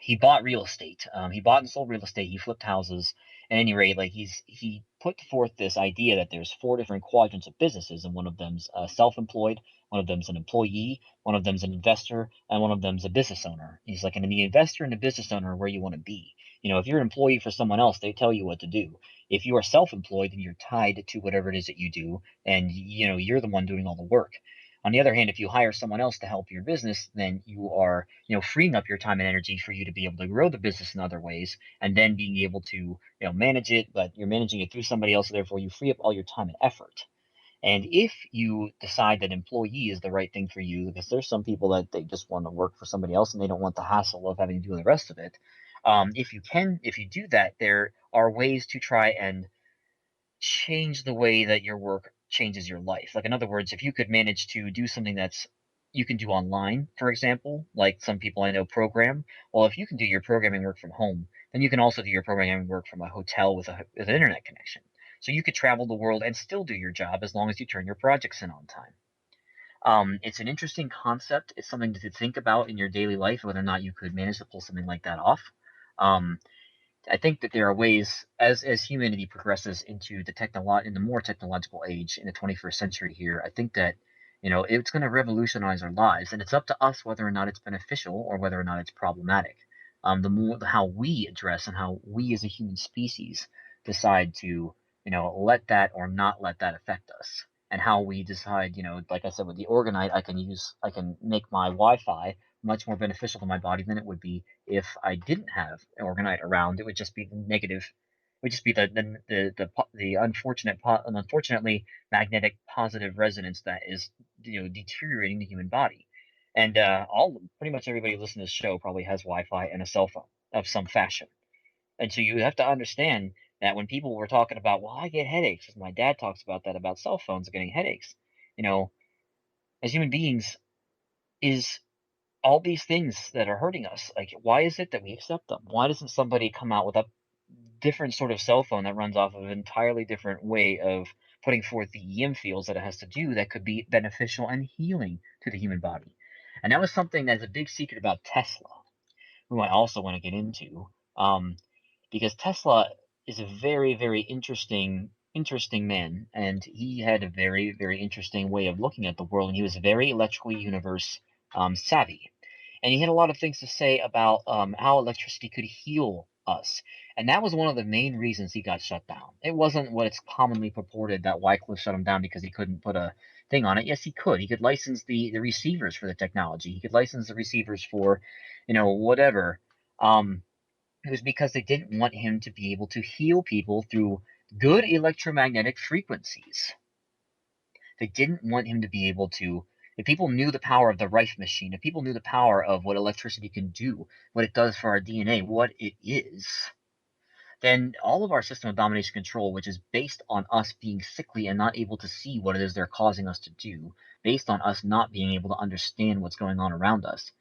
he bought real estate. He bought and sold real estate. He flipped houses. At any rate, he put forth this idea that there's four different quadrants of businesses, and one of them's self-employed, one of them's an employee, one of them's an investor, and one of them's a business owner. He's like, and the investor and the business owner are where you want to be. If you're an employee for someone else, they tell you what to do. If you are self-employed, then you're tied to whatever it is that you do, and you're the one doing all the work. On the other hand, if you hire someone else to help your business, then you are, freeing up your time and energy for you to be able to grow the business in other ways, and then being able to, manage it, but you're managing it through somebody else, so therefore you free up all your time and effort. And if you decide that employee is the right thing for you, because there's some people that they just want to work for somebody else and they don't want the hassle of having to do the rest of it. If you do that, there are ways to try and change the way that your work changes your life. Like, in other words, if you could manage to do something that's you can do online, for example, like some people I know program. Well, if you can do your programming work from home, then you can also do your programming work from a hotel with an internet connection. So you could travel the world and still do your job as long as you turn your projects in on time. It's an interesting concept. It's something to think about in your daily life, whether or not you could manage to pull something like that off. Um, I think that there are ways as humanity progresses into in the more technological age in the 21st century here. I think that it's going to revolutionize our lives, and it's up to us whether or not it's beneficial or whether or not it's problematic. How we address and how we as a human species decide to let that or not let that affect us, and how we decide, like I said with the orgonite, I can make my Wi-Fi much more beneficial to my body than it would be if I didn't have orgonite around. It would just be negative. It would just be the unfortunately magnetic positive resonance that is deteriorating the human body. And all pretty much everybody listening to this show probably has Wi-Fi and a cell phone of some fashion. And so you have to understand that when people were talking about, well, I get headaches, as my dad talks about that, about cell phones getting headaches, as human beings, is all these things that are hurting us. Like, why is it that we accept them? Why doesn't somebody come out with a different sort of cell phone that runs off of an entirely different way of putting forth the EM fields that it has to do that could be beneficial and healing to the human body? And that was something that's a big secret about Tesla, who I also want to get into, because Tesla is a very, very interesting man, and he had a very, very interesting way of looking at the world, and he was very electrical universe savvy. And he had a lot of things to say about how electricity could heal us. And that was one of the main reasons he got shut down. It wasn't what it's commonly purported that Wycliffe shut him down because he couldn't put a thing on it. Yes, he could. He could license the receivers for the technology. He could license the receivers for, whatever. It was because they didn't want him to be able to heal people through good electromagnetic frequencies. They didn't want him to be able to. If people knew the power of the Reich machine, if people knew the power of what electricity can do, what it does for our DNA, what it is, then all of our system of domination control, which is based on us being sickly and not able to see what it is they're causing us to do, based on us not being able to understand what's going on around us,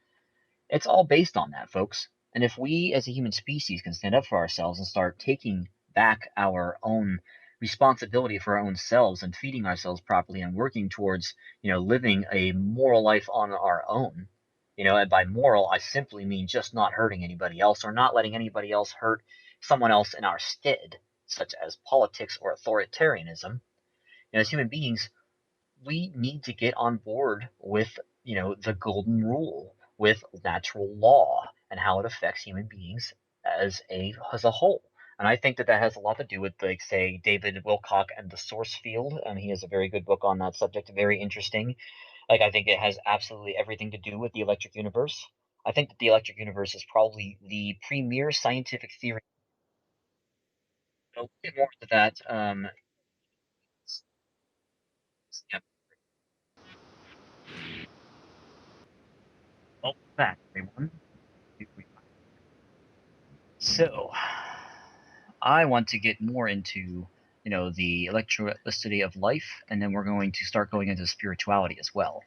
it's all based on that, folks. And if we as a human species can stand up for ourselves and start taking back our own responsibility for our own selves and feeding ourselves properly and working towards, living a moral life on our own, and by moral, I simply mean just not hurting anybody else or not letting anybody else hurt someone else in our stead, such as politics or authoritarianism. As human beings, we need to get on board with, the golden rule, with natural law and how it affects human beings as a whole. And I think that has a lot to do with, like, say, David Wilcock and the source field. He has a very good book on that subject, very interesting. Like, I think it has absolutely everything to do with the electric universe. I think that the electric universe is probably the premier scientific theory. I'll get more into that. Yep. Oh, back, everyone. So, I want to get more into, the electricity of life, and then we're going to start going into spirituality as well.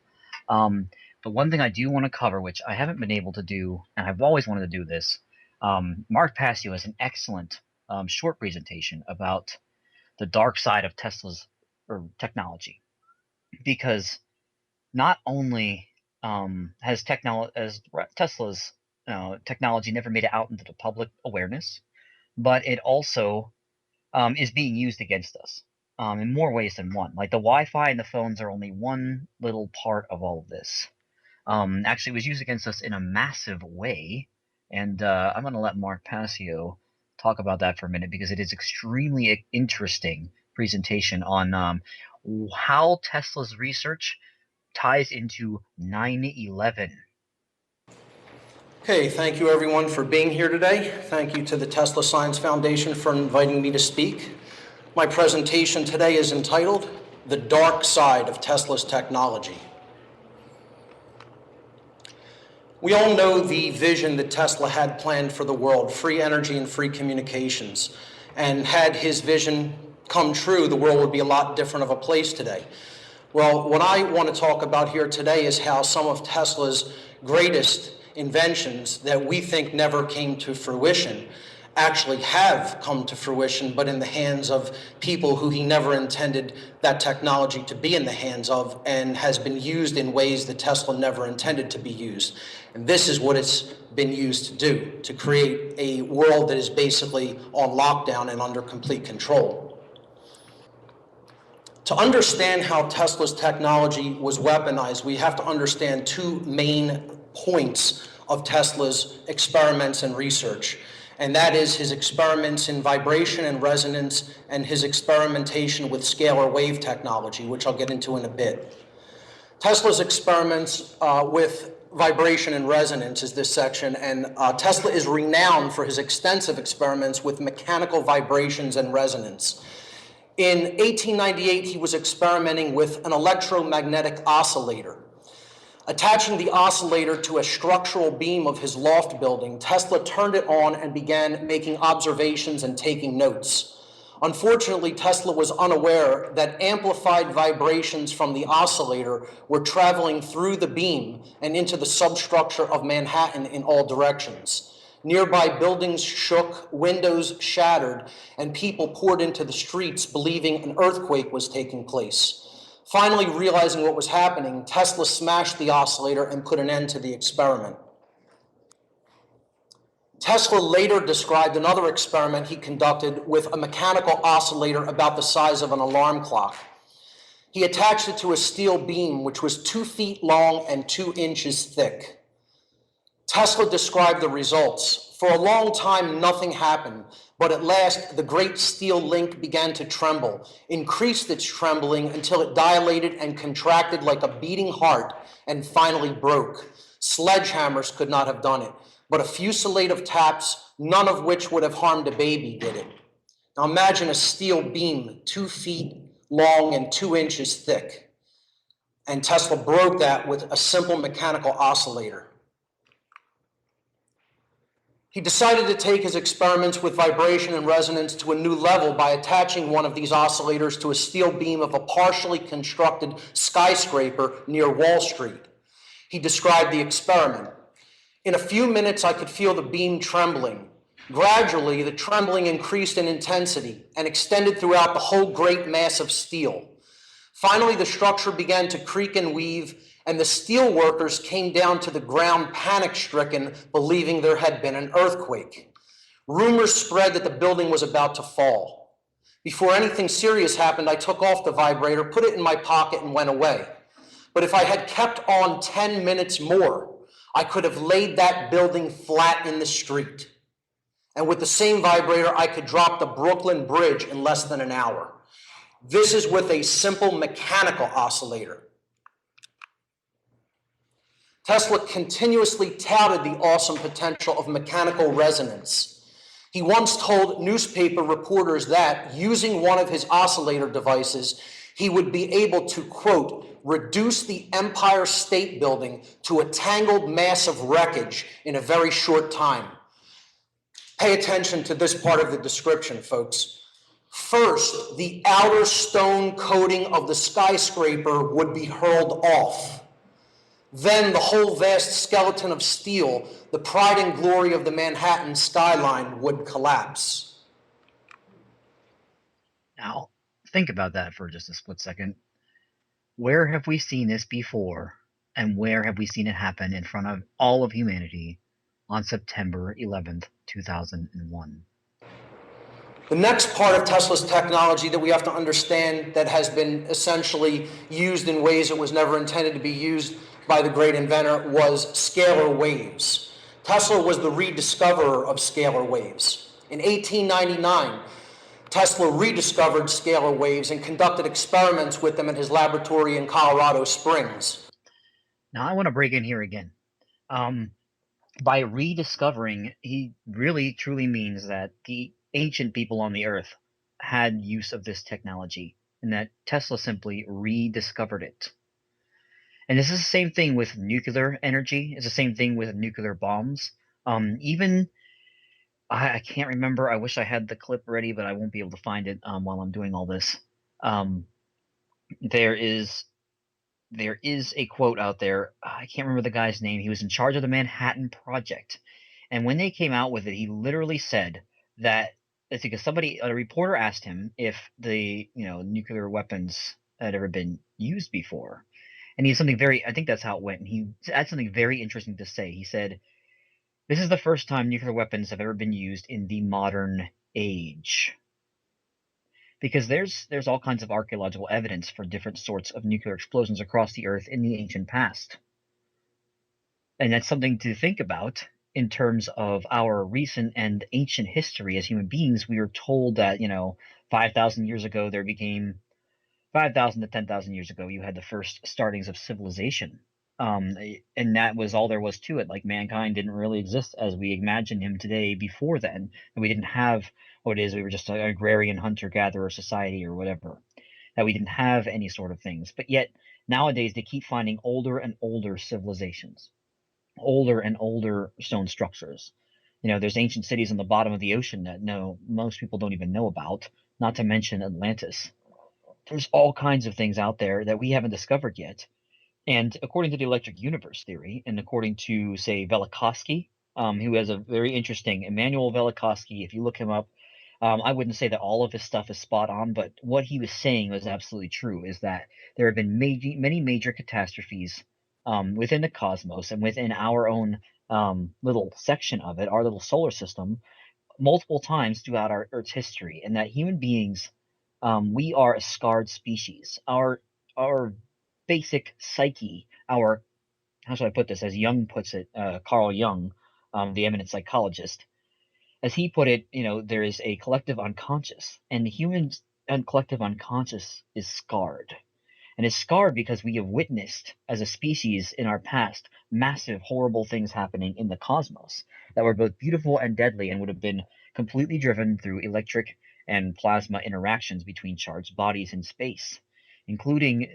But one thing I do want to cover, which I haven't been able to do, and I've always wanted to do this, Mark Passio has an excellent short presentation about the dark side of Tesla's technology, because not only has Tesla's technology never made it out into the public awareness, but it also is being used against us in more ways than one. Like, the Wi-Fi and the phones are only one little part of all of this. Actually, it was used against us in a massive way, and I'm going to let Mark Passio talk about that for a minute, because it is extremely interesting presentation on how Tesla's research ties into 9/11. Okay, thank you everyone for being here today. Thank you to the Tesla Science Foundation for inviting me to speak. My presentation today is entitled, The Dark Side of Tesla's Technology. We all know the vision that Tesla had planned for the world, free energy and free communications. And had his vision come true, the world would be a lot different of a place today. Well, what I want to talk about here today is how some of Tesla's greatest inventions that we think never came to fruition actually have come to fruition, but in the hands of people who he never intended that technology to be in the hands of, and has been used in ways that Tesla never intended to be used. And this is what it's been used to do, to create a world that is basically on lockdown and under complete control. To understand how Tesla's technology was weaponized, we have to understand two main points of Tesla's experiments and research. And that is his experiments in vibration and resonance and his experimentation with scalar wave technology, which I'll get into in a bit. Tesla's experiments with vibration and resonance is this section, and Tesla is renowned for his extensive experiments with mechanical vibrations and resonance. In 1898, he was experimenting with an electromagnetic oscillator. Attaching the oscillator to a structural beam of his loft building, Tesla turned it on and began making observations and taking notes. Unfortunately, Tesla was unaware that amplified vibrations from the oscillator were traveling through the beam and into the substructure of Manhattan in all directions. Nearby buildings shook, windows shattered, and people poured into the streets believing an earthquake was taking place. Finally, realizing what was happening, Tesla smashed the oscillator and put an end to the experiment. Tesla later described another experiment he conducted with a mechanical oscillator about the size of an alarm clock. He attached it to a steel beam which was 2 feet long and 2 inches thick. Tesla described the results. For a long time, nothing happened, but at last, the great steel link began to tremble, increased its trembling until it dilated and contracted like a beating heart, and finally broke. Sledgehammers could not have done it, but a fusillade of taps, none of which would have harmed a baby, did it. Now imagine a steel beam 2 feet long and 2 inches thick. And Tesla broke that with a simple mechanical oscillator. He decided to take his experiments with vibration and resonance to a new level by attaching one of these oscillators to a steel beam of a partially constructed skyscraper near Wall Street. He described the experiment. In a few minutes, I could feel the beam trembling. Gradually, the trembling increased in intensity and extended throughout the whole great mass of steel. Finally, the structure began to creak and weave, and the steel workers came down to the ground panic-stricken, believing there had been an earthquake. Rumors spread that the building was about to fall. Before anything serious happened, I took off the vibrator, put it in my pocket, and went away. But if I had kept on 10 minutes more, I could have laid that building flat in the street. And with the same vibrator, I could drop the Brooklyn Bridge in less than an hour. This is with a simple mechanical oscillator. Tesla continuously touted the awesome potential of mechanical resonance. He once told newspaper reporters that, using one of his oscillator devices, he would be able to, quote, reduce the Empire State Building to a tangled mass of wreckage in a very short time. Pay attention to this part of the description, folks. First, the outer stone coating of the skyscraper would be hurled off. Then the whole vast skeleton of steel, the pride and glory of the Manhattan skyline, would collapse. Now, think about that for just a split second. Where have we seen this before, and where have we seen it happen in front of all of humanity on September 11th, 2001? The next part of Tesla's technology that we have to understand that has been essentially used in ways it was never intended to be used by the great inventor was scalar waves. Tesla was the rediscoverer of scalar waves. In 1899, Tesla rediscovered scalar waves and conducted experiments with them in his laboratory in Colorado Springs. Now, I want to break in here again. By rediscovering, he really truly means that the ancient people on the earth had use of this technology, and that Tesla simply rediscovered it. And this is the same thing with nuclear energy. It's the same thing with nuclear bombs. Even I can't remember. I wish I had the clip ready, but I won't be able to find it while I'm doing all this. There is a quote out there. I can't remember the guy's name. He was in charge of the Manhattan Project, and when they came out with it, he literally said that it's because a reporter asked him if the nuclear weapons had ever been used before, and he had something very. I think that's how it went. And he had something very interesting to say. He said, "This is the first time nuclear weapons have ever been used in the modern age." Because there's all kinds of archaeological evidence for different sorts of nuclear explosions across the earth in the ancient past. And that's something to think about in terms of our recent and ancient history as human beings. We were told that, 5,000 years ago, 5,000 to 10,000 years ago, you had the first startings of civilization. And that was all there was to it. Like, mankind didn't really exist as we imagine him today before then. And we didn't have what it is. We were just an agrarian hunter-gatherer society or whatever. That we didn't have any sort of things. But yet, nowadays, they keep finding older and older civilizations. Older and older stone structures. There's ancient cities on the bottom of the ocean that most people don't even know about. not to mention Atlantis. There's all kinds of things out there that we haven't discovered yet. And according to the electric universe theory, and according to, say, Velikovsky, who has a very interesting Immanuel Velikovsky, if you look him up, I wouldn't say that all of his stuff is spot on, but what he was saying was absolutely true, is that there have been many major catastrophes within the cosmos and within our own little section of it, our little solar system, multiple times throughout our Earth's history, and that human beings, we are a scarred species. Our basic psyche, our, how should I put this? As Jung puts it, Carl Jung, the eminent psychologist, as he put it, there is a collective unconscious, and the human and collective unconscious is scarred. And is scarred because we have witnessed, as a species in our past, massive, horrible things happening in the cosmos that were both beautiful and deadly and would have been completely driven through electric and plasma interactions between charged bodies in space, including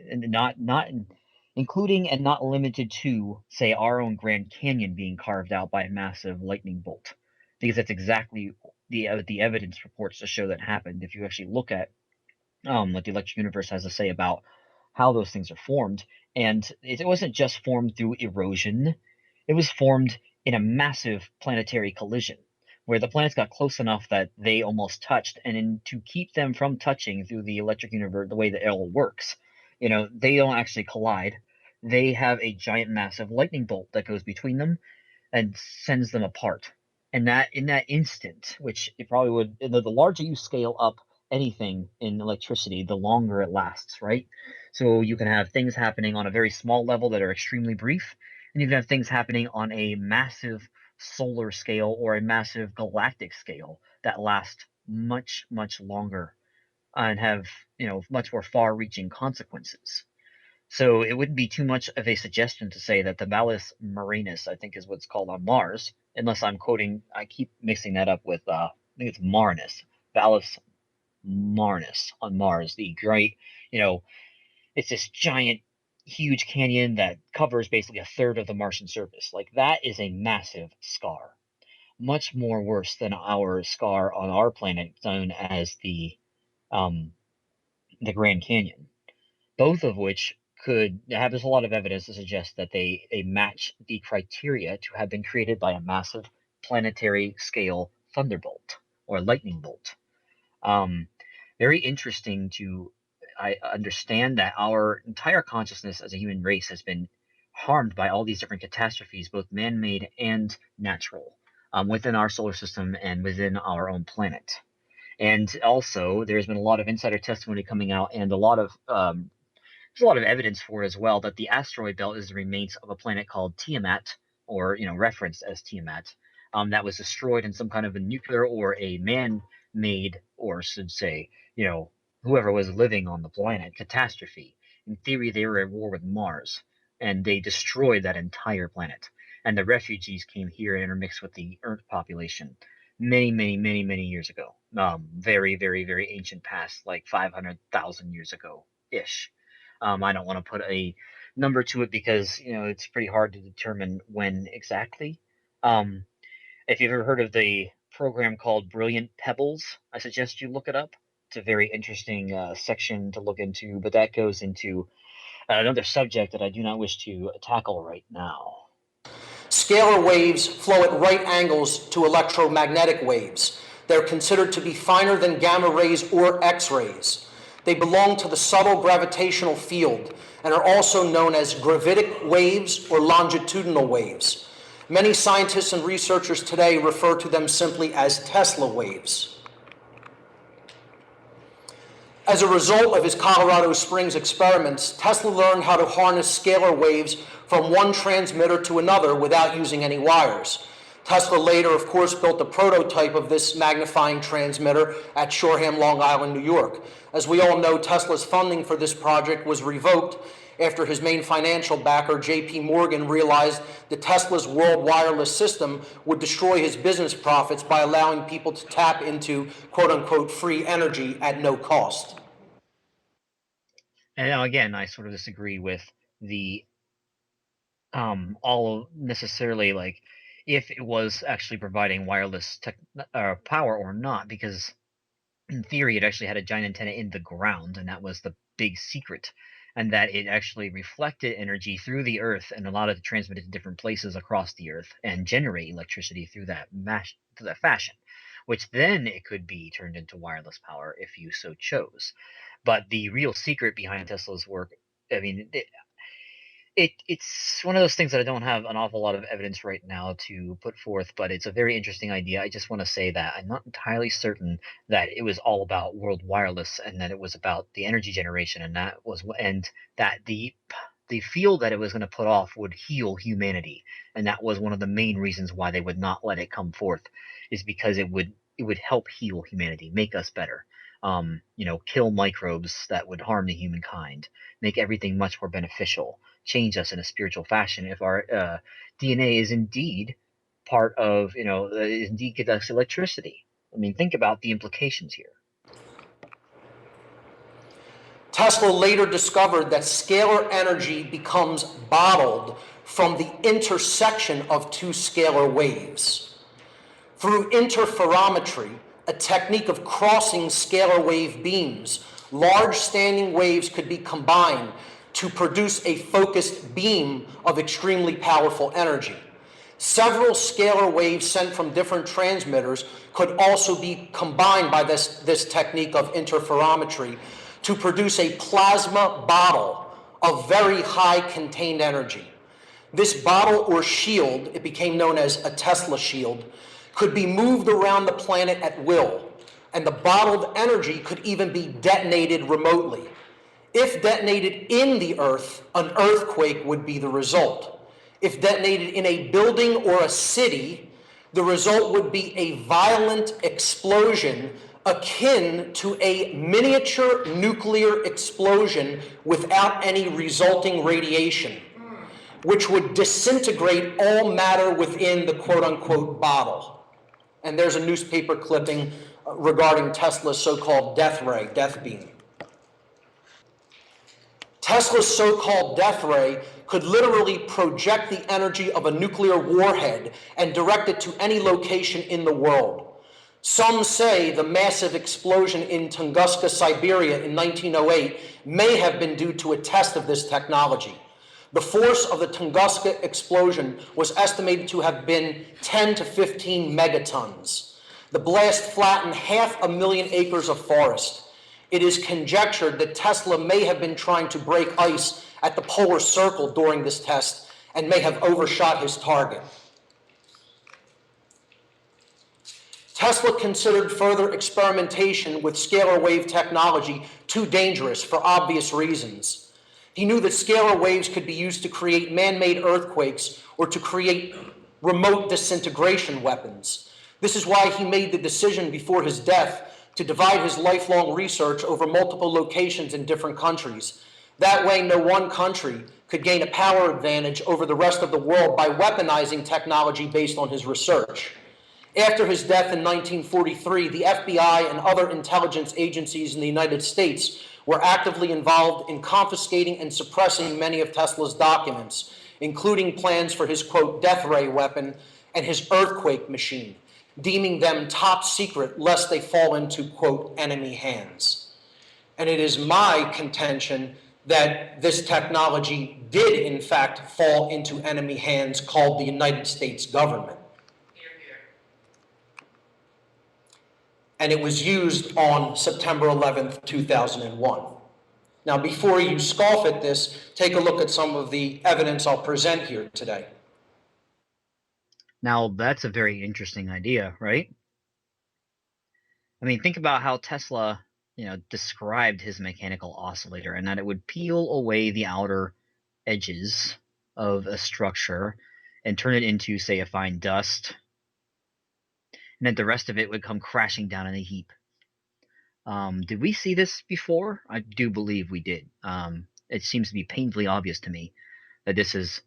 including and not limited to, say, our own Grand Canyon being carved out by a massive lightning bolt, because that's exactly the evidence reports to show that happened. If you actually look at what the electric universe has to say about how those things are formed. And it wasn't just formed through erosion, it was formed in a massive planetary collision where the planets got close enough that they almost touched. And to keep them from touching through the electric universe, the way that it all works, they don't actually collide. They have a giant, massive lightning bolt that goes between them and sends them apart. And that in that instant, which it probably would, the larger you scale up anything in electricity, the longer it lasts, right? So you can have things happening on a very small level that are extremely brief, and you can have things happening on a massive solar scale or a massive galactic scale that last much, much longer and have, much more far-reaching consequences. So it wouldn't be too much of a suggestion to say that the Valles Marineris, I think is what's called on Mars, unless I'm quoting, I keep mixing that up with, I think it's Marinus, Valles Marineris on Mars, the great, it's this giant, huge canyon that covers basically a third of the Martian surface. Like, that is a massive scar, much more worse than our scar on our planet, known as the Grand Canyon, both of which could have, there's a lot of evidence to suggest that they match the criteria to have been created by a massive planetary scale thunderbolt or lightning bolt. Very interesting to I understand that our entire consciousness as a human race has been harmed by all these different catastrophes, both man-made and natural, within our solar system and within our own planet. And also, there's been a lot of insider testimony coming out, and there's a lot of evidence for it as well, that the asteroid belt is the remains of a planet called Tiamat, or referenced as Tiamat, that was destroyed in some kind of a nuclear or a man-made, or should say, whoever was living on the planet, catastrophe. In theory, they were at war with Mars, and they destroyed that entire planet. And the refugees came here and intermixed with the Earth population many, many, many, many years ago. Very, very, very ancient past, like 500,000 years ago ish. I don't want to put a number to it because it's pretty hard to determine when exactly. If you've ever heard of the program called Brilliant Pebbles, I suggest you look it up. It's a very interesting section to look into, but that goes into another subject that I do not wish to tackle right now. Scalar waves flow at right angles to electromagnetic waves. They're considered to be finer than gamma rays or X-rays. They belong to the subtle gravitational field and are also known as gravitic waves or longitudinal waves. Many scientists and researchers today refer to them simply as Tesla waves. As a result of his Colorado Springs experiments, Tesla learned how to harness scalar waves from one transmitter to another without using any wires. Tesla later, of course, built a prototype of this magnifying transmitter at Shoreham, Long Island, New York. As we all know, Tesla's funding for this project was revoked after his main financial backer, J.P. Morgan, realized that Tesla's world wireless system would destroy his business profits by allowing people to tap into quote-unquote free energy at no cost. And now again, I sort of disagree with the all necessarily, like, if it was actually providing wireless power or not, because in theory, it actually had a giant antenna in the ground, and that was the big secret. And that it actually reflected energy through the earth and allowed it to transmit it to different places across the earth and generate electricity through that fashion, which then it could be turned into wireless power if you so chose. But the real secret behind Tesla's work, I mean, it's one of those things that I don't have an awful lot of evidence right now to put forth, but it's a very interesting idea. I just want to say that I'm not entirely certain that it was all about world wireless and that it was about the energy generation, and that the field that it was going to put off would heal humanity, and that was one of the main reasons why they would not let it come forth, is because it would help heal humanity, make us better. Kill microbes that would harm the humankind, make everything much more beneficial, change us in a spiritual fashion if our DNA is indeed part of, indeed gives us electricity. I mean, think about the implications here. Tesla later discovered that scalar energy becomes bottled from the intersection of two scalar waves. Through interferometry, a technique of crossing scalar wave beams, large standing waves could be combined to produce a focused beam of extremely powerful energy. Several scalar waves sent from different transmitters could also be combined by this technique of interferometry to produce a plasma bottle of very high contained energy. This bottle or shield, it became known as a Tesla shield, could be moved around the planet at will, and the bottled energy could even be detonated remotely. If detonated in the Earth, an earthquake would be the result. If detonated in a building or a city, the result would be a violent explosion akin to a miniature nuclear explosion without any resulting radiation, which would disintegrate all matter within the quote-unquote bottle. And there's a newspaper clipping regarding Tesla's so-called death ray, death beam. Tesla's so-called death ray could literally project the energy of a nuclear warhead and direct it to any location in the world. Some say the massive explosion in Tunguska, Siberia in 1908 may have been due to a test of this technology. The force of the Tunguska explosion was estimated to have been 10 to 15 megatons. The blast flattened 500,000 acres of forest. It is conjectured that Tesla may have been trying to break ice at the polar circle during this test and may have overshot his target. Tesla considered further experimentation with scalar wave technology too dangerous for obvious reasons. He knew that scalar waves could be used to create man-made earthquakes or to create remote disintegration weapons. This is why he made the decision before his death to divide his lifelong research over multiple locations in different countries. That way, no one country could gain a power advantage over the rest of the world by weaponizing technology based on his research. After his death in 1943, the FBI and other intelligence agencies in the United States were actively involved in confiscating and suppressing many of Tesla's documents, including plans for his, quote, death ray weapon and his earthquake machine, deeming them top secret lest they fall into, quote, enemy hands. And it is my contention that this technology did, in fact, fall into enemy hands called the United States government. And it was used on September 11th, 2001. Now, before you scoff at this, take a look at some of the evidence I'll present here today. Now, that's a very interesting idea, right? I mean, think about how Tesla, described his mechanical oscillator, and that it would peel away the outer edges of a structure and turn it into, say, a fine dust, and then the rest of it would come crashing down in a heap. Did we see this before? I do believe we did. It seems to be painfully obvious to me that this is,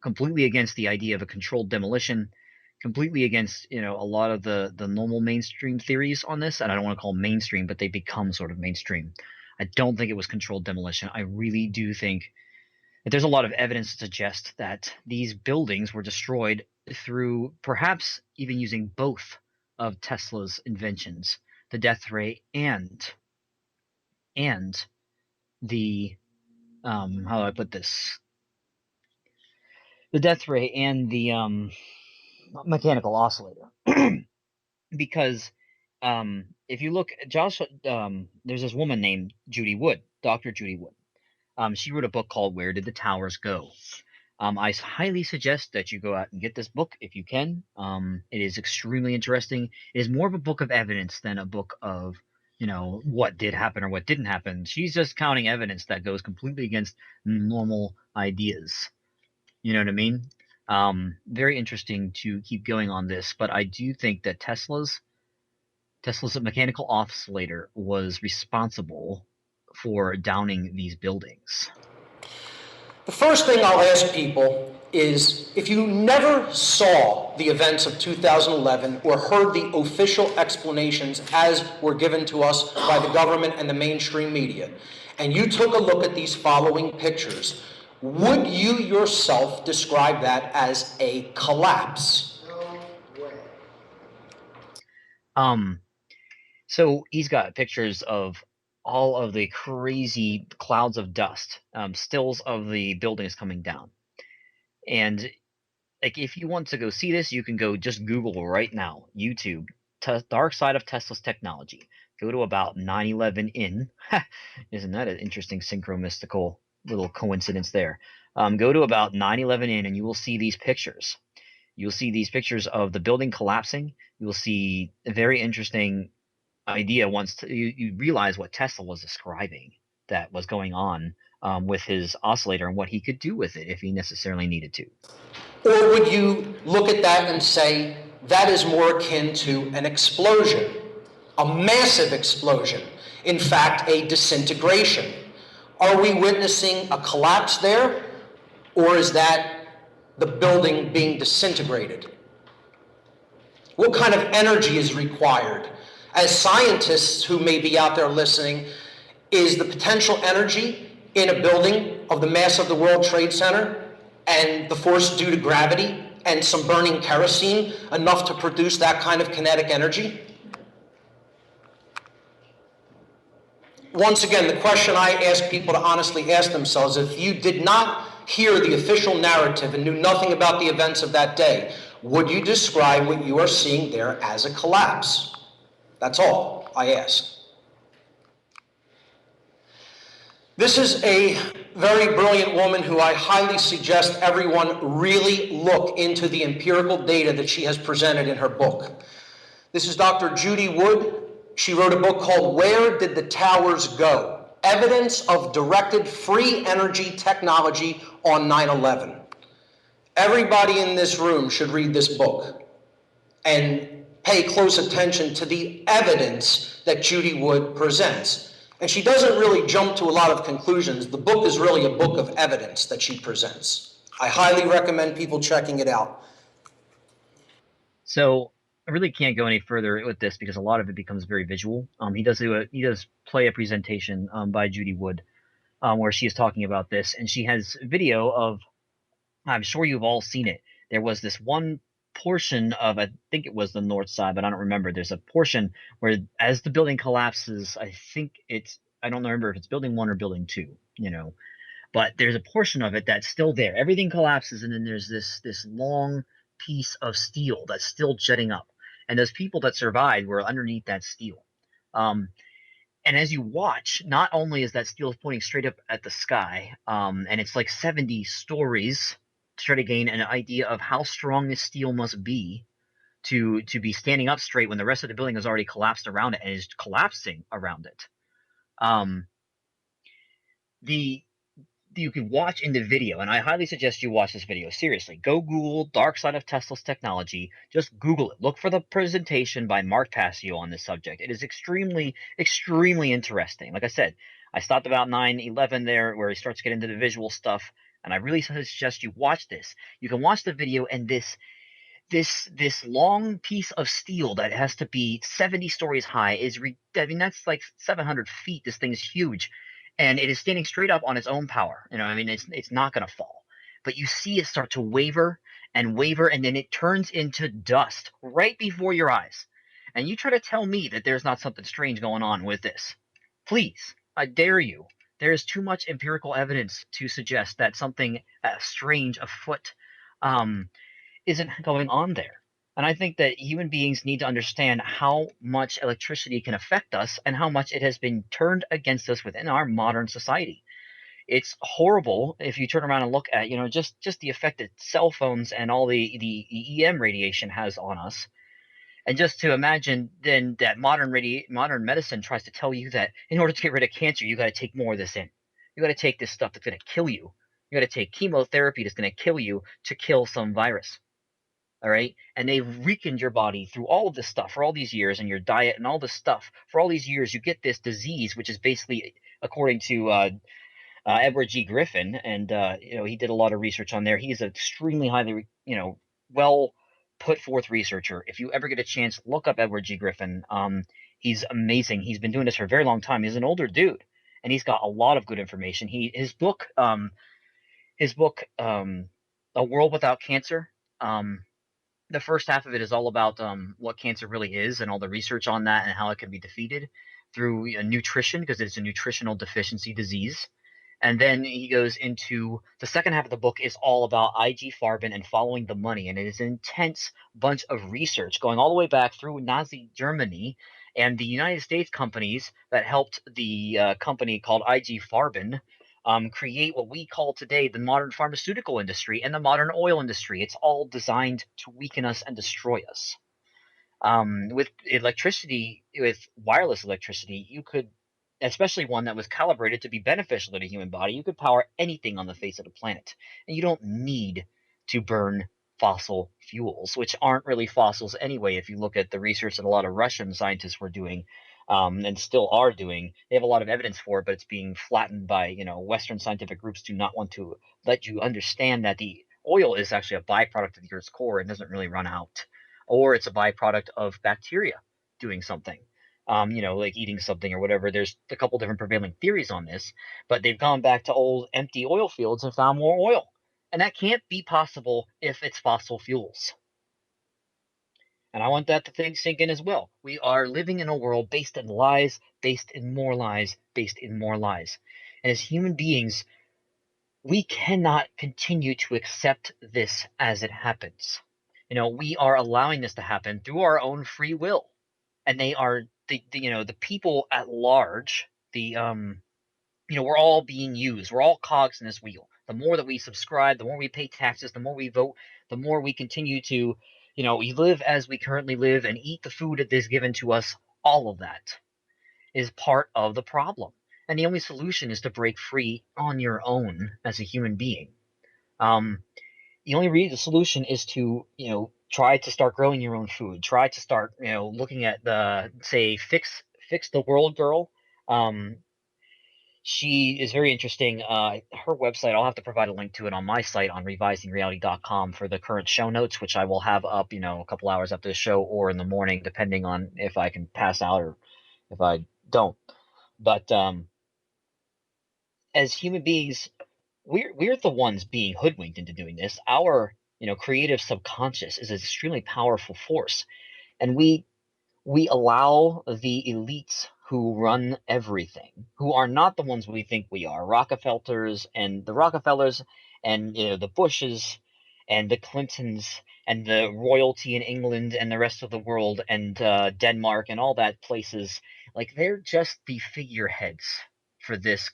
completely against the idea of a controlled demolition, completely against, a lot of the normal mainstream theories on this. And I don't want to call them mainstream, but they become sort of mainstream. I don't think it was controlled demolition. I really do think that there's a lot of evidence to suggest that these buildings were destroyed through perhaps even using both of Tesla's inventions, the death ray and the how do I put this? The death ray and the mechanical oscillator. Because if you look, Josh, there's this woman named Judy Wood, Dr. Judy Wood. She wrote a book called Where Did the Towers Go? I highly suggest that you go out and get this book if you can. It is extremely interesting. It is more of a book of evidence than a book of, what did happen or what didn't happen. She's just counting evidence that goes completely against normal ideas. You know what I mean? Very interesting to keep going on this, but I do think that Tesla's mechanical oscillator was responsible for downing these buildings. The first thing I'll ask people is, if you never saw the events of 2011 or heard the official explanations as were given to us by the government and the mainstream media, and you took a look at these following pictures, would you yourself describe that as a collapse? So he's got pictures of all of the crazy clouds of dust, stills of the buildings coming down. And like, if you want to go see this, you can go just Google right now, YouTube, dark side of Tesla's technology. Go to about 9/11 in. Isn't that an interesting synchromystical little coincidence there? Go to about 9/11 in, and you will see these pictures. You'll see these pictures of the building collapsing. You will see a very interesting idea once you realize what Tesla was describing that was going on with his oscillator and what he could do with it if he necessarily needed to. Or would you look at that and say that is more akin to an explosion, a massive explosion, in fact, a disintegration? Are we witnessing a collapse there, or is that the building being disintegrated? What kind of energy is required? As scientists who may be out there listening, is the potential energy in a building of the mass of the World Trade Center and the force due to gravity and some burning kerosene enough to produce that kind of kinetic energy? Once again, the question I ask people to honestly ask themselves, if you did not hear the official narrative and knew nothing about the events of that day, would you describe what you are seeing there as a collapse? That's all I ask. This is a very brilliant woman who I highly suggest everyone really look into the empirical data that she has presented in her book. This is Dr. Judy Wood. She wrote a book called Where Did the Towers Go? Evidence of Directed Free Energy Technology on 9/11. Everybody in this room should read this book and pay close attention to the evidence that Judy Wood presents. And she doesn't really jump to a lot of conclusions. The book is really a book of evidence that she presents. I highly recommend people checking it out. So I really can't go any further with this because a lot of it becomes very visual. He does play a presentation by Judy Wood where she is talking about this, and she has video of. I'm sure you've all seen it. There was this one portion of, I think it was the north side, but I don't remember. There's a portion where, as the building collapses, I don't remember if it's building 1 or building 2, but there's a portion of it that's still there. Everything collapses, and then there's this long piece of steel that's still jetting up, and those people that survived were underneath that steel. And as you watch, not only is that steel pointing straight up at the sky, and it's like 70 stories to try to gain an idea of how strong this steel must be to be standing up straight when the rest of the building has already collapsed around it and is collapsing around it. You can watch in the video, and I highly suggest you watch this video. Seriously, go Google Dark Side of Tesla's Technology. Just Google it. Look for the presentation by Mark Passio on this subject. It is extremely, extremely interesting. Like I said, I stopped about 9/11 there where he starts getting into the visual stuff, and I really suggest you watch this. You can watch the video, and this long piece of steel that has to be 70 stories high that's like 700 feet. This thing is huge. And it is standing straight up on its own power. It's not going to fall. But you see it start to waver, and then it turns into dust right before your eyes. and you try to tell me that there's not something strange going on with this. Please, I dare you. There is too much empirical evidence to suggest that something strange afoot isn't going on there. And I think that human beings need to understand how much electricity can affect us and how much it has been turned against us within our modern society. It's horrible if you turn around and look at, just the effect that cell phones and all the EM radiation has on us. And just to imagine then that modern medicine tries to tell you that in order to get rid of cancer, you got to take more of this in. You got to take this stuff that's going to kill you. You got to take chemotherapy that's going to kill you to kill some virus. All right. And they've weakened your body through all of this stuff for all these years, and your diet and all this stuff for all these years. You get this disease, which is basically, according to Edward G. Griffin, and he did a lot of research on there. He's an extremely highly, well put forth researcher. If you ever get a chance, look up Edward G. Griffin. He's amazing. He's been doing this for a very long time. He's an older dude, and he's got a lot of good information. His book, A World Without Cancer. The first half of it is all about what cancer really is and all the research on that and how it can be defeated through nutrition, because it's a nutritional deficiency disease. And then he goes into the second half of the book is all about IG Farben and following the money. And it is an intense bunch of research going all the way back through Nazi Germany and the United States companies that helped the company called IG Farben create what we call today the modern pharmaceutical industry and the modern oil industry. It's all designed to weaken us and destroy us. With electricity, with wireless electricity, you could, especially one that was calibrated to be beneficial to the human body, you could power anything on the face of the planet. And you don't need to burn fossil fuels, which aren't really fossils anyway. If you look at the research that a lot of Russian scientists were doing, and still are doing, they have a lot of evidence for it, but it's being flattened by, Western scientific groups do not want to let you understand that the oil is actually a byproduct of the Earth's core and doesn't really run out. Or it's a byproduct of bacteria doing something, like eating something or whatever. There's a couple different prevailing theories on this, but they've gone back to old empty oil fields and found more oil. And that can't be possible if it's fossil fuels. And I want that to sink in as well. We are living in a world based in lies, based in more lies, based in more lies. And as human beings, we cannot continue to accept this as it happens. We are allowing this to happen through our own free will. And they are the people at large, we're all being used. We're all cogs in this wheel. The more that we subscribe, the more we pay taxes, the more we vote, the more we continue to, we live as we currently live and eat the food that is given to us. All of that is part of the problem. And the only solution is to break free on your own as a human being. The solution is to, try to start growing your own food. Try to start, looking at fix the world girl. She is very interesting. Her website, I'll have to provide a link to it on my site on revisingreality.com for the current show notes, which I will have up, a couple hours after the show or in the morning, depending on if I can pass out or if I don't. But as human beings, we're the ones being hoodwinked into doing this. Our, creative subconscious is an extremely powerful force, and we allow the elites who run everything, who are not the ones we think we are, Rockefellers and the Bushes and the Clintons and the royalty in England and the rest of the world and Denmark and all that places. Like, they're just the figureheads for this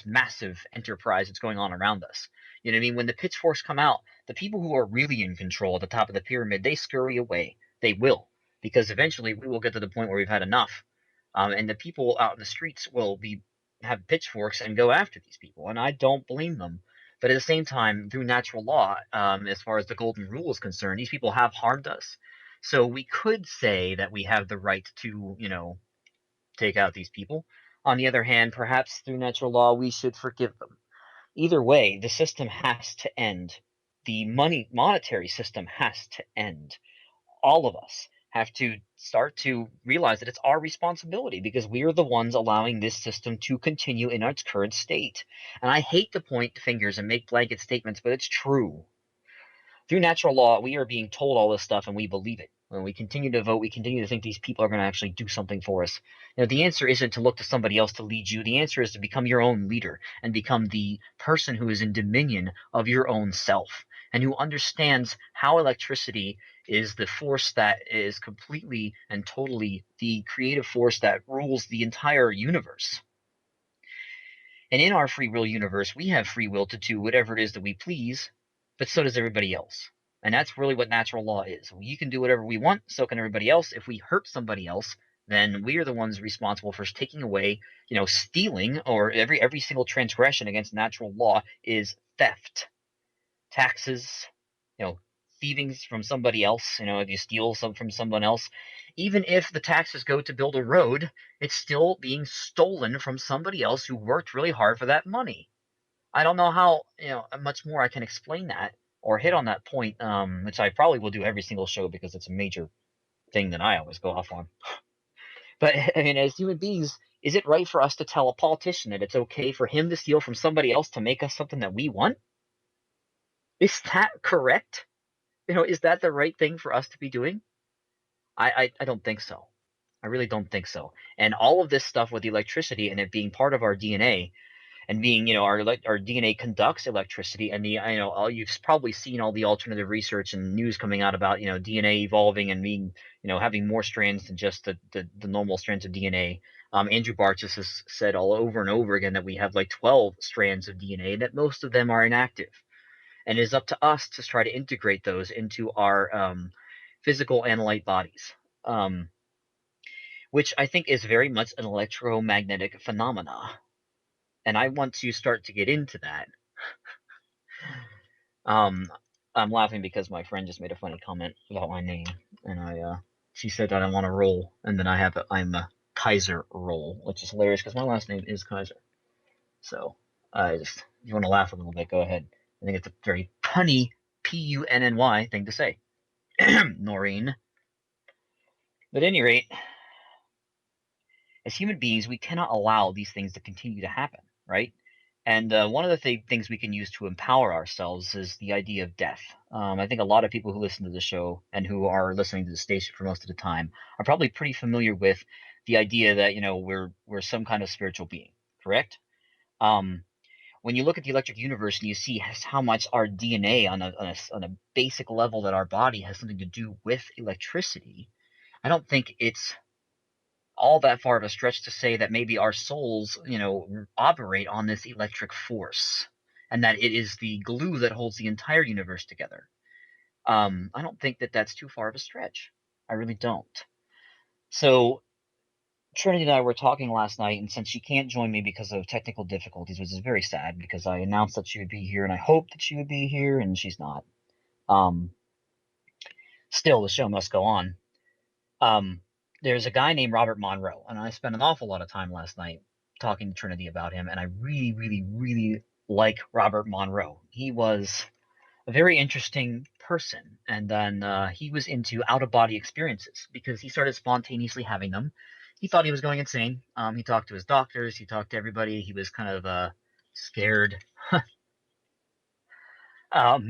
massive enterprise that's going on around us. You know what I mean? When the pitchforks come out, the people who are really in control at the top of the pyramid, they scurry away. They will. Because eventually we will get to the point where we've had enough, and the people out in the streets will have pitchforks and go after these people, and I don't blame them. But at the same time, through natural law, as far as the golden rule is concerned, these people have harmed us. So we could say that we have the right to, take out these people. On the other hand, perhaps through natural law, we should forgive them. Either way, the system has to end. The monetary system has to end. All of us have to start to realize that it's our responsibility, because we are the ones allowing this system to continue in its current state. And I hate to point fingers and make blanket statements, but it's true. Through natural law, we are being told all this stuff and we believe it. When we continue to vote, we continue to think these people are going to actually do something for us. The answer isn't to look to somebody else to lead you. The answer is to become your own leader and become the person who is in dominion of your own self and who understands how electricity is the force that is completely and totally the creative force that rules the entire universe. And in our free will universe, we have free will to do whatever it is that we please, but so does everybody else. And that's really what natural law is. You can do whatever we want, so can everybody else. If we hurt somebody else, then we are the ones responsible for taking away, stealing, or every single transgression against natural law is theft. Taxes, thieving from somebody else, if you steal some from someone else, even if the taxes go to build a road, it's still being stolen from somebody else who worked really hard for that money. I don't know how, much more I can explain that or hit on that point, which I probably will do every single show because it's a major thing that I always go off on. But I mean, as human beings, is it right for us to tell a politician that it's okay for him to steal from somebody else to make us something that we want? Is that correct? Is that the right thing for us to be doing? I don't think so. I really don't think so. And all of this stuff with electricity and it being part of our DNA and being, our DNA conducts electricity, and you've probably seen all the alternative research and news coming out about, DNA evolving and being, having more strands than just the normal strands of DNA. Andrew Bartsch has said all over and over again that we have like 12 strands of DNA, that most of them are inactive. And it is up to us to try to integrate those into our physical analyte bodies, which I think is very much an electromagnetic phenomena. And I want to start to get into that. I'm laughing because my friend just made a funny comment about my name, and she said that I want to roll, and then I'm a Kaiser roll, which is hilarious because my last name is Kaiser. So if you want to laugh a little bit, go ahead. I think it's a very punny Punny thing to say. Noreen. But at any rate, as human beings, we cannot allow these things to continue to happen, right? And one of the things we can use to empower ourselves is the idea of death. I think a lot of people who listen to the show and who are listening to the station for most of the time are probably pretty familiar with the idea that we're some kind of spiritual being, correct? When you look at the electric universe and you see how much our DNA on a basic level that our body has something to do with electricity, I don't think it's all that far of a stretch to say that maybe our souls, operate on this electric force and that it is the glue that holds the entire universe together. I don't think that that's too far of a stretch. I really don't. So Trinity and I were talking last night, and since she can't join me because of technical difficulties, which is very sad because I announced that she would be here and I hoped that she would be here, and she's not. Still, the show must go on. There's a guy named Robert Monroe, and I spent an awful lot of time last night talking to Trinity about him, and I really, really, really like Robert Monroe. He was a very interesting person, and then he was into out-of-body experiences because he started spontaneously having them. He thought he was going insane. He talked to his doctors. He talked to everybody. He was kind of scared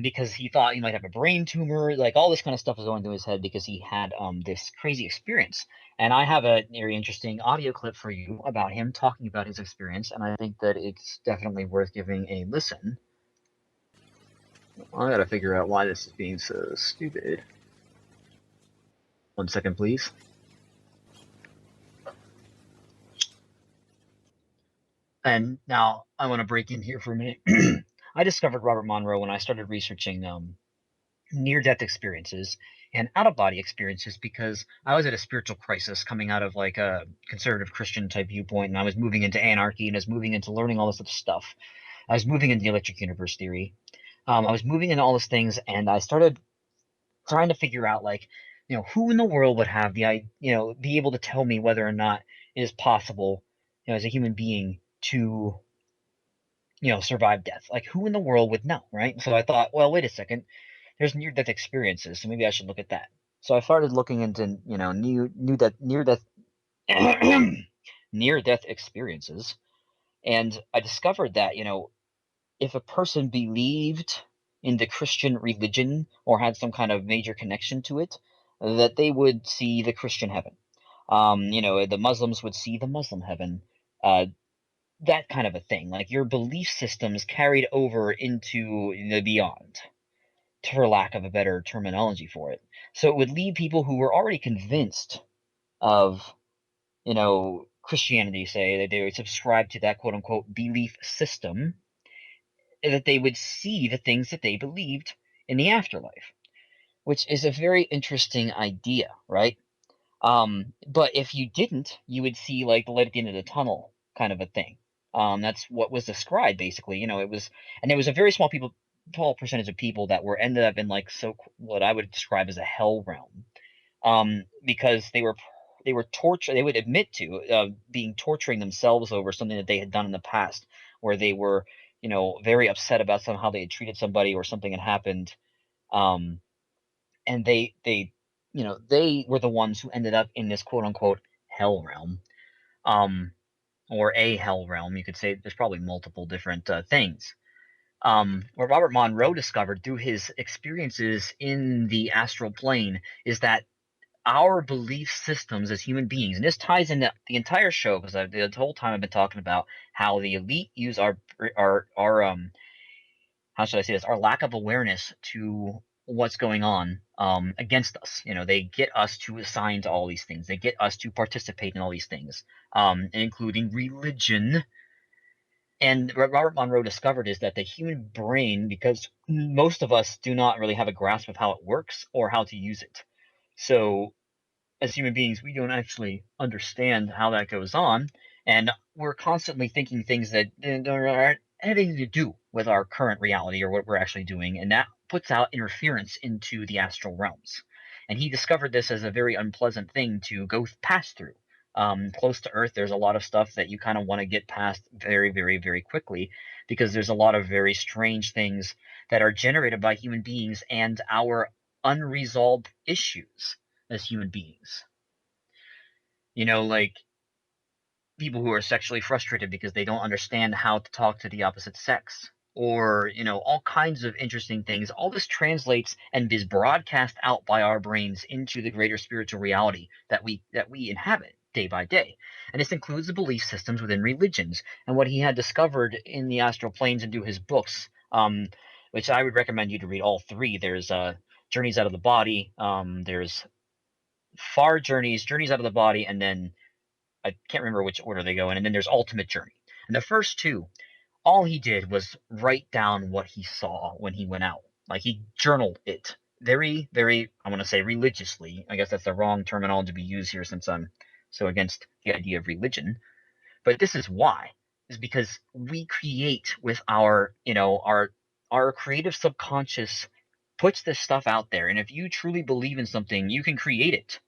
because he thought he might have a brain tumor. Like all this kind of stuff was going through his head because he had this crazy experience. And I have a very interesting audio clip for you about him talking about his experience, and I think that it's definitely worth giving a listen. I gotta figure out why this is being so stupid. 1 second, please. And now I want to break in here for a minute. I discovered Robert Monroe when I started researching near-death experiences and out-of-body experiences because I was at a spiritual crisis coming out of like a conservative Christian type viewpoint, and I was moving into anarchy and I was moving into learning all this other stuff. I was moving into the electric universe theory. I was moving into all these things, and I started trying to figure out like, who in the world would have be able to tell me whether or not it is possible, as a human being to survive death. Like, who in the world would know, right? So I thought, well, wait a second, there's near-death experiences, so maybe I should look at that. So I started looking into near-death near-death experiences, and I discovered that if a person believed in the Christian religion or had some kind of major connection to it, that they would see the Christian heaven. The Muslims would see the Muslim heaven. That kind of a thing. Like your belief systems carried over into the beyond, for lack of a better terminology for it. So it would lead people who were already convinced of, Christianity, say, that they would subscribe to that quote unquote belief system, that they would see the things that they believed in the afterlife, which is a very interesting idea, right? But if you didn't, you would see like the light at the end of the tunnel kind of a thing. That's what was described basically. And there was a very small percentage of people that were ended up in like what I would describe as a hell realm, because they were tortured. They would admit to torturing themselves over something that they had done in the past, where they were, very upset about how they had treated somebody or something had happened. And they were the ones who ended up in this quote unquote hell realm, or a hell realm. You could say there's probably multiple different things. What Robert Monroe discovered through his experiences in the astral plane is that our belief systems as human beings, and this ties into the entire show, because the whole time I've been talking about how the elite use our how should I say this, our lack of awareness to what's going on against us. They get us to assign to all these things. They get us to participate in all these things, including religion. And what Robert Monroe discovered is that the human brain, because most of us do not really have a grasp of how it works or how to use it. So as human beings, we don't actually understand how that goes on, and we're constantly thinking things that don't have anything to do with our current reality or what we're actually doing, and that puts out interference into the astral realms. And he discovered this as a very unpleasant thing to go pass through. Close to Earth, there's a lot of stuff that you kind of want to get past very, very, very quickly, because there's a lot of very strange things that are generated by human beings and our unresolved issues as human beings. Like people who are sexually frustrated because they don't understand how to talk to the opposite sex, or all kinds of interesting things. All this translates and is broadcast out by our brains into the greater spiritual reality that we inhabit day by day. And this includes the belief systems within religions. And what he had discovered in the astral planes and through his books, which I would recommend you to read all three. There's Journeys Out of the Body, there's Far Journeys Out of the Body, and then I can't remember which order they go in, and then there's Ultimate Journey. And the first two, all he did was write down what he saw when he went out. Like he journaled it very, very, I want to say religiously. I guess that's the wrong terminology to be used here, since I'm so against the idea of religion. But this is why, is because we create with our creative subconscious puts this stuff out there. And if you truly believe in something, you can create it.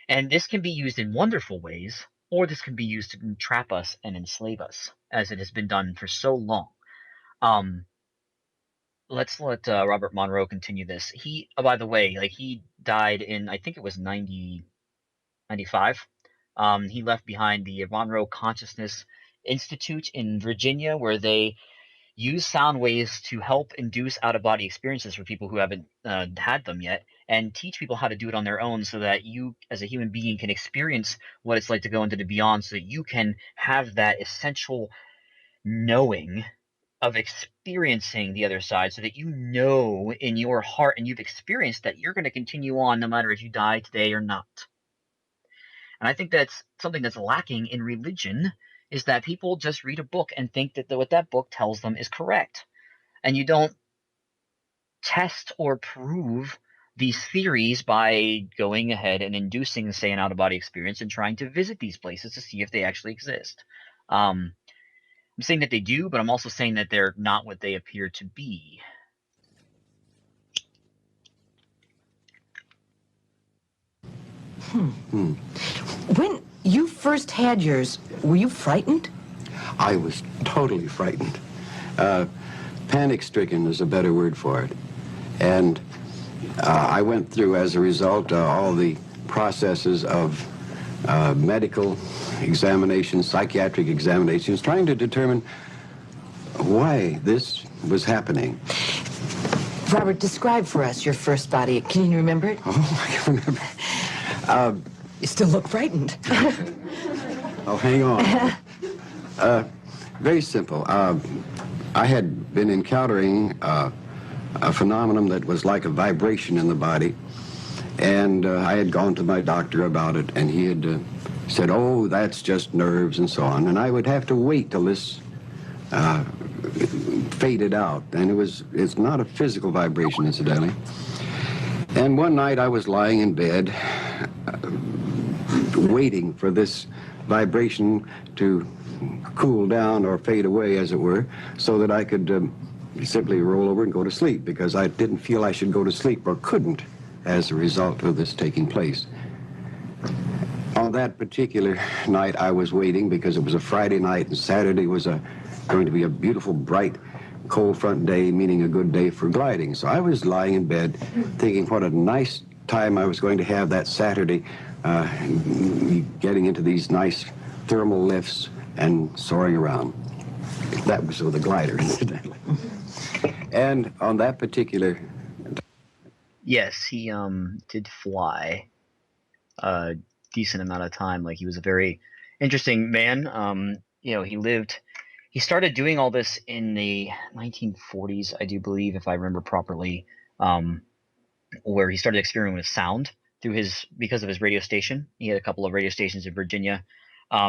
And this can be used in wonderful ways, or this can be used to entrap us and enslave us, as it has been done for so long. Let's let Robert Monroe continue this. He, by the way, he died in, I think it was 95. He left behind the Monroe Consciousness Institute in Virginia, where they use sound waves to help induce out-of-body experiences for people who haven't had them yet, and teach people how to do it on their own, so that you as a human being can experience what it's like to go into the beyond, so that you can have that essential knowing of experiencing the other side, so that you know in your heart and you've experienced that you're going to continue on no matter if you die today or not. And I think that's something that's lacking in religion, is that people just read a book and think that what that book tells them is correct. And you don't test or prove these theories by going ahead and inducing, say, an out-of-body experience and trying to visit these places to see if they actually exist. I'm saying that they do, but I'm also saying that they're not what they appear to be. When you first had yours, were you frightened? I was totally frightened. Panic-stricken is a better word for it. And I went through, as a result, all the processes of medical examinations, psychiatric examinations, trying to determine why this was happening. Robert, describe for us your first body. Can you remember it? Oh, I can remember. You still look frightened. Oh, hang on. Very simple. I had been encountering a phenomenon that was like a vibration in the body, and I had gone to my doctor about it, and he had said, oh, that's just nerves and so on, and I would have to wait till this faded out, and it's not a physical vibration, incidentally. And one night I was lying in bed waiting for this vibration to cool down or fade away, as it were, so that I could simply roll over and go to sleep, because I didn't feel I should go to sleep, or couldn't, as a result of this taking place. On that particular night, I was waiting because it was a Friday night, and Saturday was going to be a beautiful, bright, cold front day, meaning a good day for gliding. So I was lying in bed thinking what a nice time I was going to have that Saturday, getting into these nice thermal lifts and soaring around. That was with a glider, incidentally. And on that particular... Yes, he did fly a decent amount of time. Like, he was a very interesting man. He started doing all this in the 1940s, I do believe, if I remember properly, where he started experimenting with sound because of his radio station. He had a couple of radio stations in Virginia.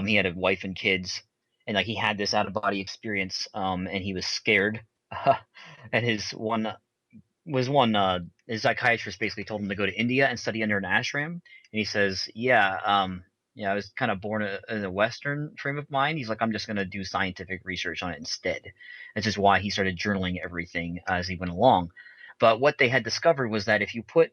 He had a wife and kids, and like he had this out of body experience, and he was scared. And his psychiatrist basically told him to go to India and study under an ashram. And he says, I was kind of born in a Western frame of mind. He's like, I'm just going to do scientific research on it instead. That's just why he started journaling everything as he went along. But what they had discovered was that if you put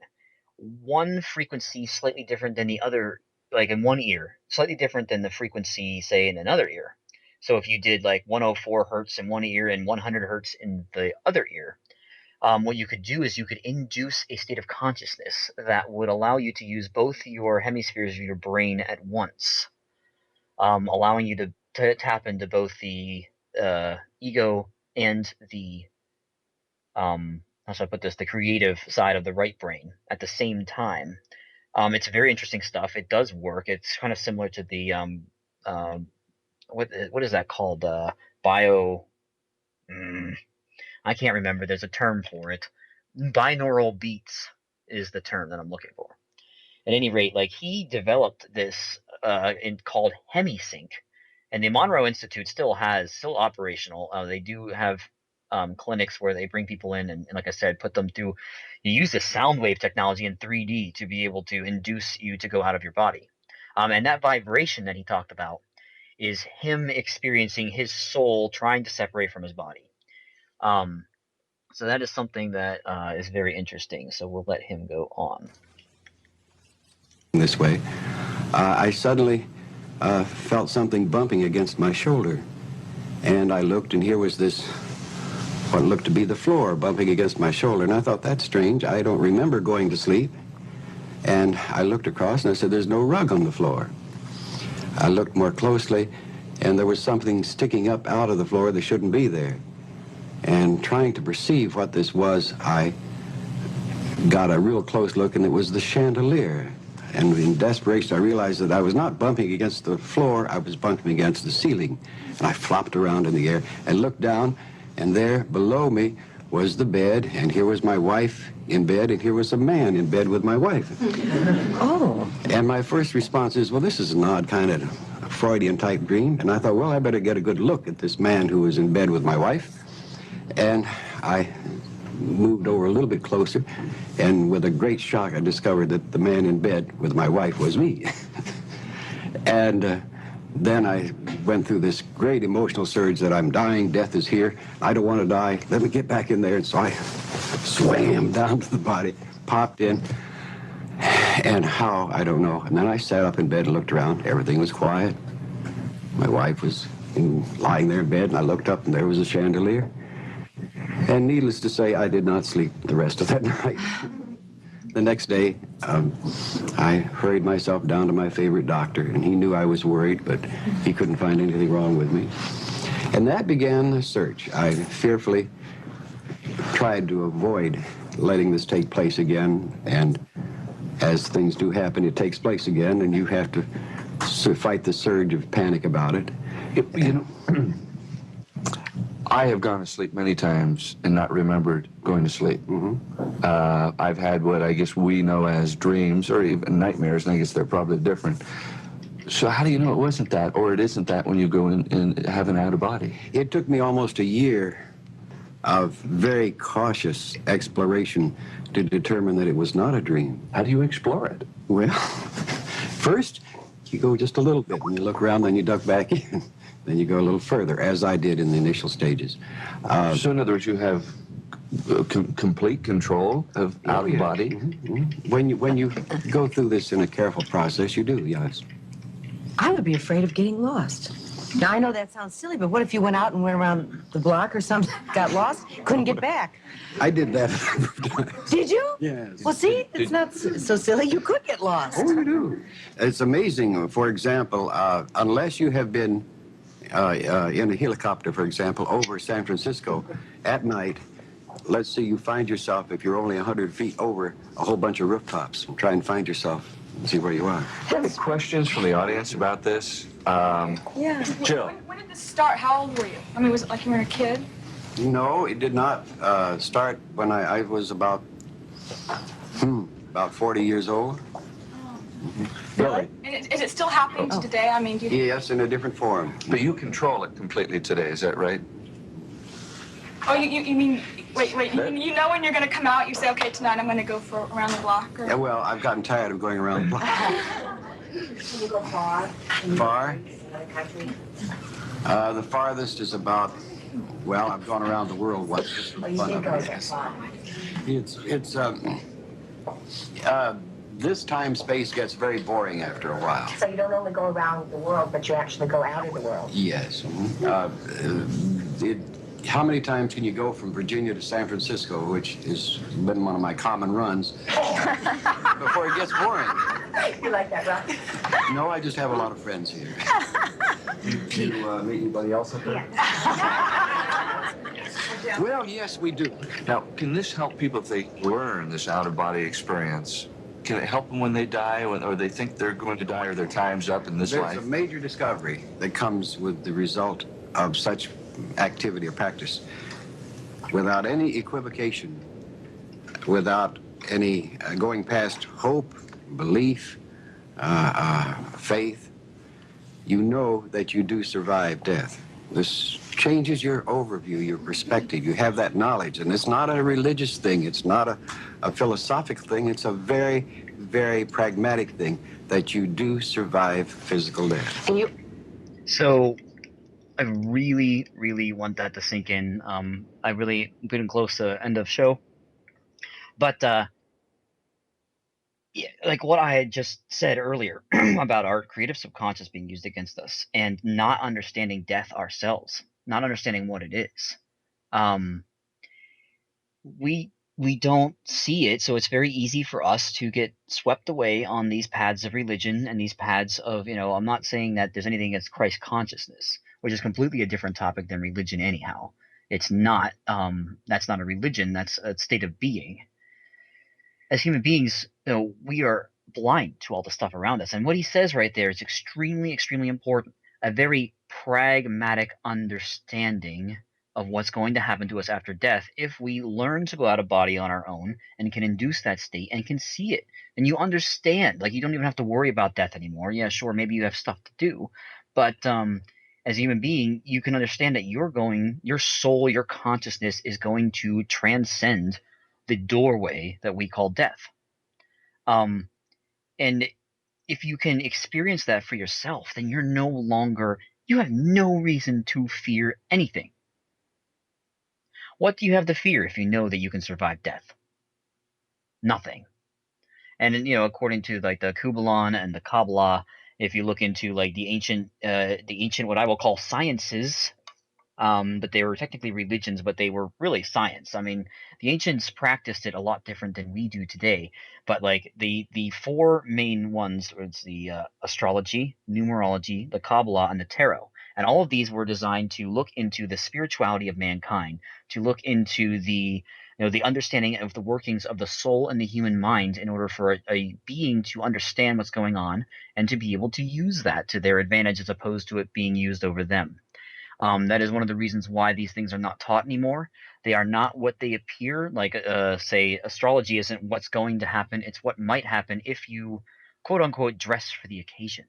one frequency slightly different than the other, like in one ear, slightly different than the frequency, say, in another ear. So if you did like 104 hertz in one ear and 100 hertz in the other ear, what you could do is you could induce a state of consciousness that would allow you to use both your hemispheres of your brain at once, allowing you to tap into both the ego and the how should I put this? The creative side of the right brain at the same time. It's very interesting stuff. It does work. It's kind of similar to the what is that called? Bio. I can't remember. There's a term for it. Binaural beats is the term that I'm looking for. At any rate, like, he developed this called HemiSync, and the Monroe Institute still operational. They do have clinics where they bring people in and like I said, put them through. You use the sound wave technology in 3D to be able to induce you to go out of your body. And that vibration that he talked about is him experiencing his soul trying to separate from his body. So that is something that is very interesting. So we'll let him go on. This way, I suddenly felt something bumping against my shoulder. And I looked, and here was this, what looked to be the floor bumping against my shoulder. And I thought, that's strange. I don't remember going to sleep. And I looked across, and I said, there's no rug on the floor. I looked more closely, and there was something sticking up out of the floor that shouldn't be there. And trying to perceive what this was, I got a real close look, and it was the chandelier. And in desperation, I realized that I was not bumping against the floor, I was bumping against the ceiling. And I flopped around in the air and looked down, and there below me was the bed, and here was my wife in bed, and here was a man in bed with my wife. Oh. And my first response is, well, this is an odd kind of Freudian-type dream. And I thought, well, I better get a good look at this man who was in bed with my wife. And I moved over a little bit closer, and with a great shock, I discovered that the man in bed with my wife was me. And then I went through this great emotional surge that I'm dying, death is here, I don't want to die, let me get back in there. And so I swam down to the body, popped in, and how, I don't know. And then I sat up in bed and looked around. Everything was quiet. My wife was lying there in bed, and I looked up, and there was a chandelier. And needless to say, I did not sleep the rest of that night. The next day, I hurried myself down to my favorite doctor, and he knew I was worried, but he couldn't find anything wrong with me. And that began the search. I fearfully tried tried to avoid letting this take place again, and as things do happen, it takes place again, and you have to fight the surge of panic about it. You know, I have gone to sleep many times and not remembered going to sleep. I've had what I guess we know as dreams or even nightmares, and I guess they're probably different. So how do you know it wasn't that, or it isn't that when you go in and have an out of body? It took me almost a year of very cautious exploration to determine that it was not a dream. How do you explore it? Well, first you go just a little bit, and you look around, then you duck back in. Then you go a little further, as I did in the initial stages. So in other words, you have complete control of out of body? When you go through this in a careful process, you do, yes. I would be afraid of getting lost. Now, I know that sounds silly, but what if you went out and went around the block or something, got lost, couldn't get back? I did that a number of times. Did you? Yes. Well, see, it's not so silly. You could get lost. Oh, you do. It's amazing. For example, unless you have been in a helicopter, for example, over San Francisco at night, let's say you find yourself, if you're only 100 feet over a whole bunch of rooftops, try and find yourself and see where you are. Any questions from the audience about this? Yeah. Jill. When did this start? How old were you? I mean, was it like you were a kid? No, it did not start when I was about 40 years old. Really? And is it still happening to today? I mean, do you... Yes, in a different form. But you control it completely today, is that right? Oh, you mean... Wait, you know when you're going to come out, you say, okay, tonight I'm going to go for around the block? Or... Yeah, well, I've gotten tired of going around the block. Can you go far? Far? Another country? The farthest is about, well, I've gone around the world once. Just for Oh, you fun did of go it. so far. This time-space gets very boring after a while. So you don't only go around the world, but you actually go out of the world. Yes. How many times can you go from Virginia to San Francisco, which has been one of my common runs, before it gets boring? You like that, right? No, I just have a lot of friends here. You meet anybody else up there? Well, yes, we do. Now, can this help people if they learn this out-of-body experience? Can it help them when they die, or they think they're going to die, or their time's up in this There's life? a major discovery that comes with the result of such activity or practice. Without any equivocation, without any going past hope, belief, faith, you know that you do survive death. This changes your overview, your perspective. You have that knowledge, and it's not a religious thing. It's not a philosophical thing. It's a very, very pragmatic thing that you do survive physical death. And you... So I really, really want that to sink in. I really getting close to end of show, but yeah, like what I had just said earlier about our creative subconscious being used against us and not understanding death ourselves, not understanding what it is. We don't see it, so it's very easy for us to get swept away on these paths of religion and these paths of, I'm not saying that there's anything against Christ consciousness, which is completely a different topic than religion anyhow. It's not, that's not a religion, that's a state of being. As human beings, we are blind to all the stuff around us. And what he says right there is extremely, extremely important. A very pragmatic understanding of what's going to happen to us after death if we learn to go out of body on our own and can induce that state and can see it. And you understand, like, you don't even have to worry about death anymore. Yeah, sure, maybe you have stuff to do. But as a human being, you can understand that your soul, your consciousness is going to transcend the doorway that we call death. And if you can experience that for yourself, then you have no reason to fear anything. What do you have to fear if you know that you can survive death? Nothing. And according to like the Kubalan and the Kabbalah, if you look into like the ancient what I will call sciences, but they were technically religions, but they were really science. I mean, the ancients practiced it a lot different than we do today. But like the four main ones was the astrology, numerology, the Kabbalah, and the tarot. And all of these were designed to look into the spirituality of mankind, to look into the the understanding of the workings of the soul and the human mind in order for a being to understand what's going on and to be able to use that to their advantage as opposed to it being used over them. That is one of the reasons why these things are not taught anymore. They are not what they appear. Like, say, astrology isn't what's going to happen. It's what might happen if you, quote unquote, dress for the occasion.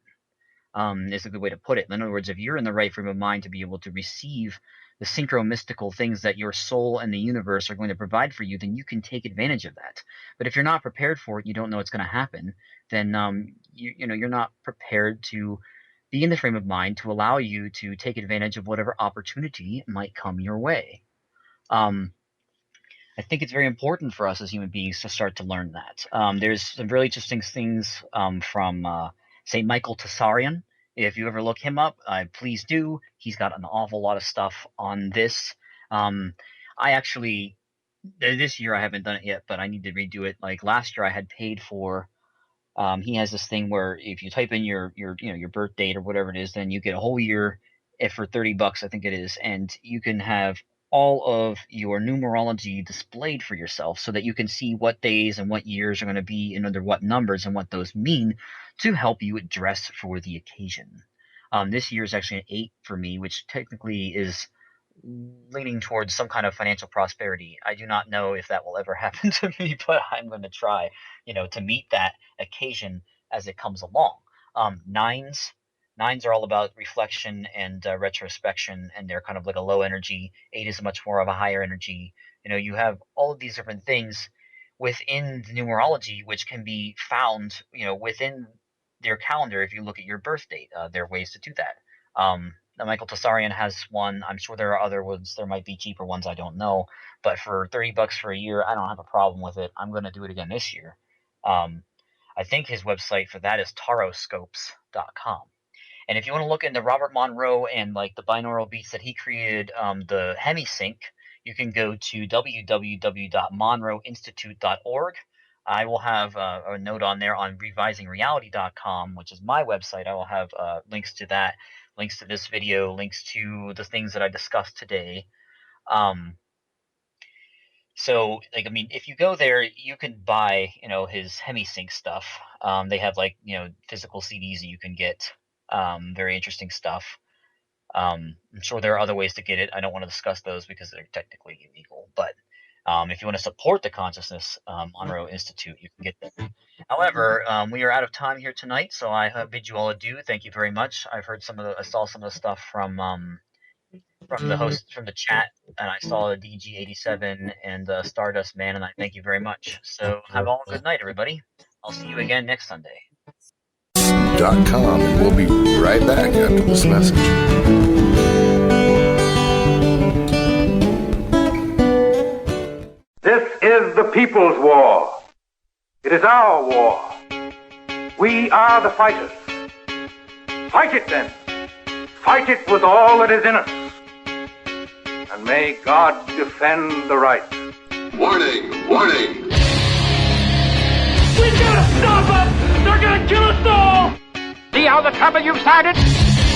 Is a good way to put it. In other words, if you're in the right frame of mind to be able to receive the synchro-mystical things that your soul and the universe are going to provide for you, then you can take advantage of that. But if you're not prepared for it, you don't know what's going to happen, then you're not prepared to be in the frame of mind to allow you to take advantage of whatever opportunity might come your way. I think it's very important for us as human beings to start to learn that. There's some really interesting things from St. Michael Tsarian. If you ever look him up, please do. He's got an awful lot of stuff on this. I actually, this year I haven't done it yet, but I need to redo it. Like last year I had paid for, he has this thing where if you type in your birth date or whatever it is, then you get a whole year for $30, I think it is, and you can have all of your numerology displayed for yourself so that you can see what days and what years are going to be and under what numbers and what those mean to help you dress for the occasion. This year is actually an 8 for me, which technically is leaning towards some kind of financial prosperity. I do not know if that will ever happen to me, but I'm going to try, to meet that occasion as it comes along. Nines are all about reflection and retrospection, and they're kind of like a low energy. 8 is much more of a higher energy. You have all of these different things within the numerology, which can be found, within their calendar. If you look at your birth date, there are ways to do that. Michael Tsarian has one. I'm sure there are other ones. There might be cheaper ones. I don't know. But for $30 for a year, I don't have a problem with it. I'm going to do it again this year. I think his website for that is taroscopes.com. And if you want to look into Robert Monroe and like the binaural beats that he created, the hemisync, you can go to www.monroeinstitute.org. I will have a note on there on revisingreality.com, which is my website. I will have links to that, links to this video, links to the things that I discussed today. So, if you go there, you can buy, his hemisync stuff. They have physical CDs that you can get. Very interesting stuff. I'm sure there are other ways to get it. I don't want to discuss those because they're technically illegal. But if you want to support the Consciousness Monroe Institute, you can get them. However, we are out of time here tonight, so I bid you all adieu. Thank you very much. I saw some of the stuff from the host, from the chat, and I saw DG87 and Stardust Man, and I thank you very much. So have all a good night, everybody. I'll see you again next Sunday. .com, and we'll be right back after this message. This is the people's war. It is our war. We are the fighters. Fight it then. Fight it with all that is in us. And may God defend the right. Warning! Warning! We gotta stop them! They're gonna kill us all! See how the trouble you've started?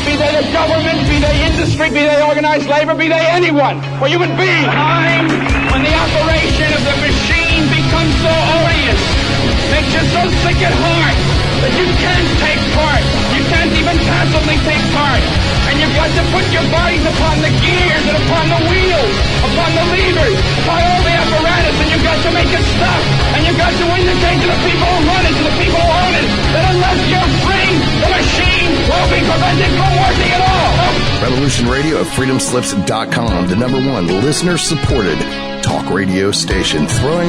Be they the government, be they industry, be they organized labor, be they anyone, or human beings. Time when the operation of the machine becomes so odious, makes you so sick at heart that you can't take part. You can't even passively take part. And you've got to put your bodies upon the gears and upon the wheels, upon the levers, upon all the apparatus, and you've got to make it stop. And you've got to indicate to the people who run it, to the people who own it, that unless you're free, the machine will be prevented from working at all. Revolution Radio at freedomslips.com, the #1 listener-supported talk radio station, throwing our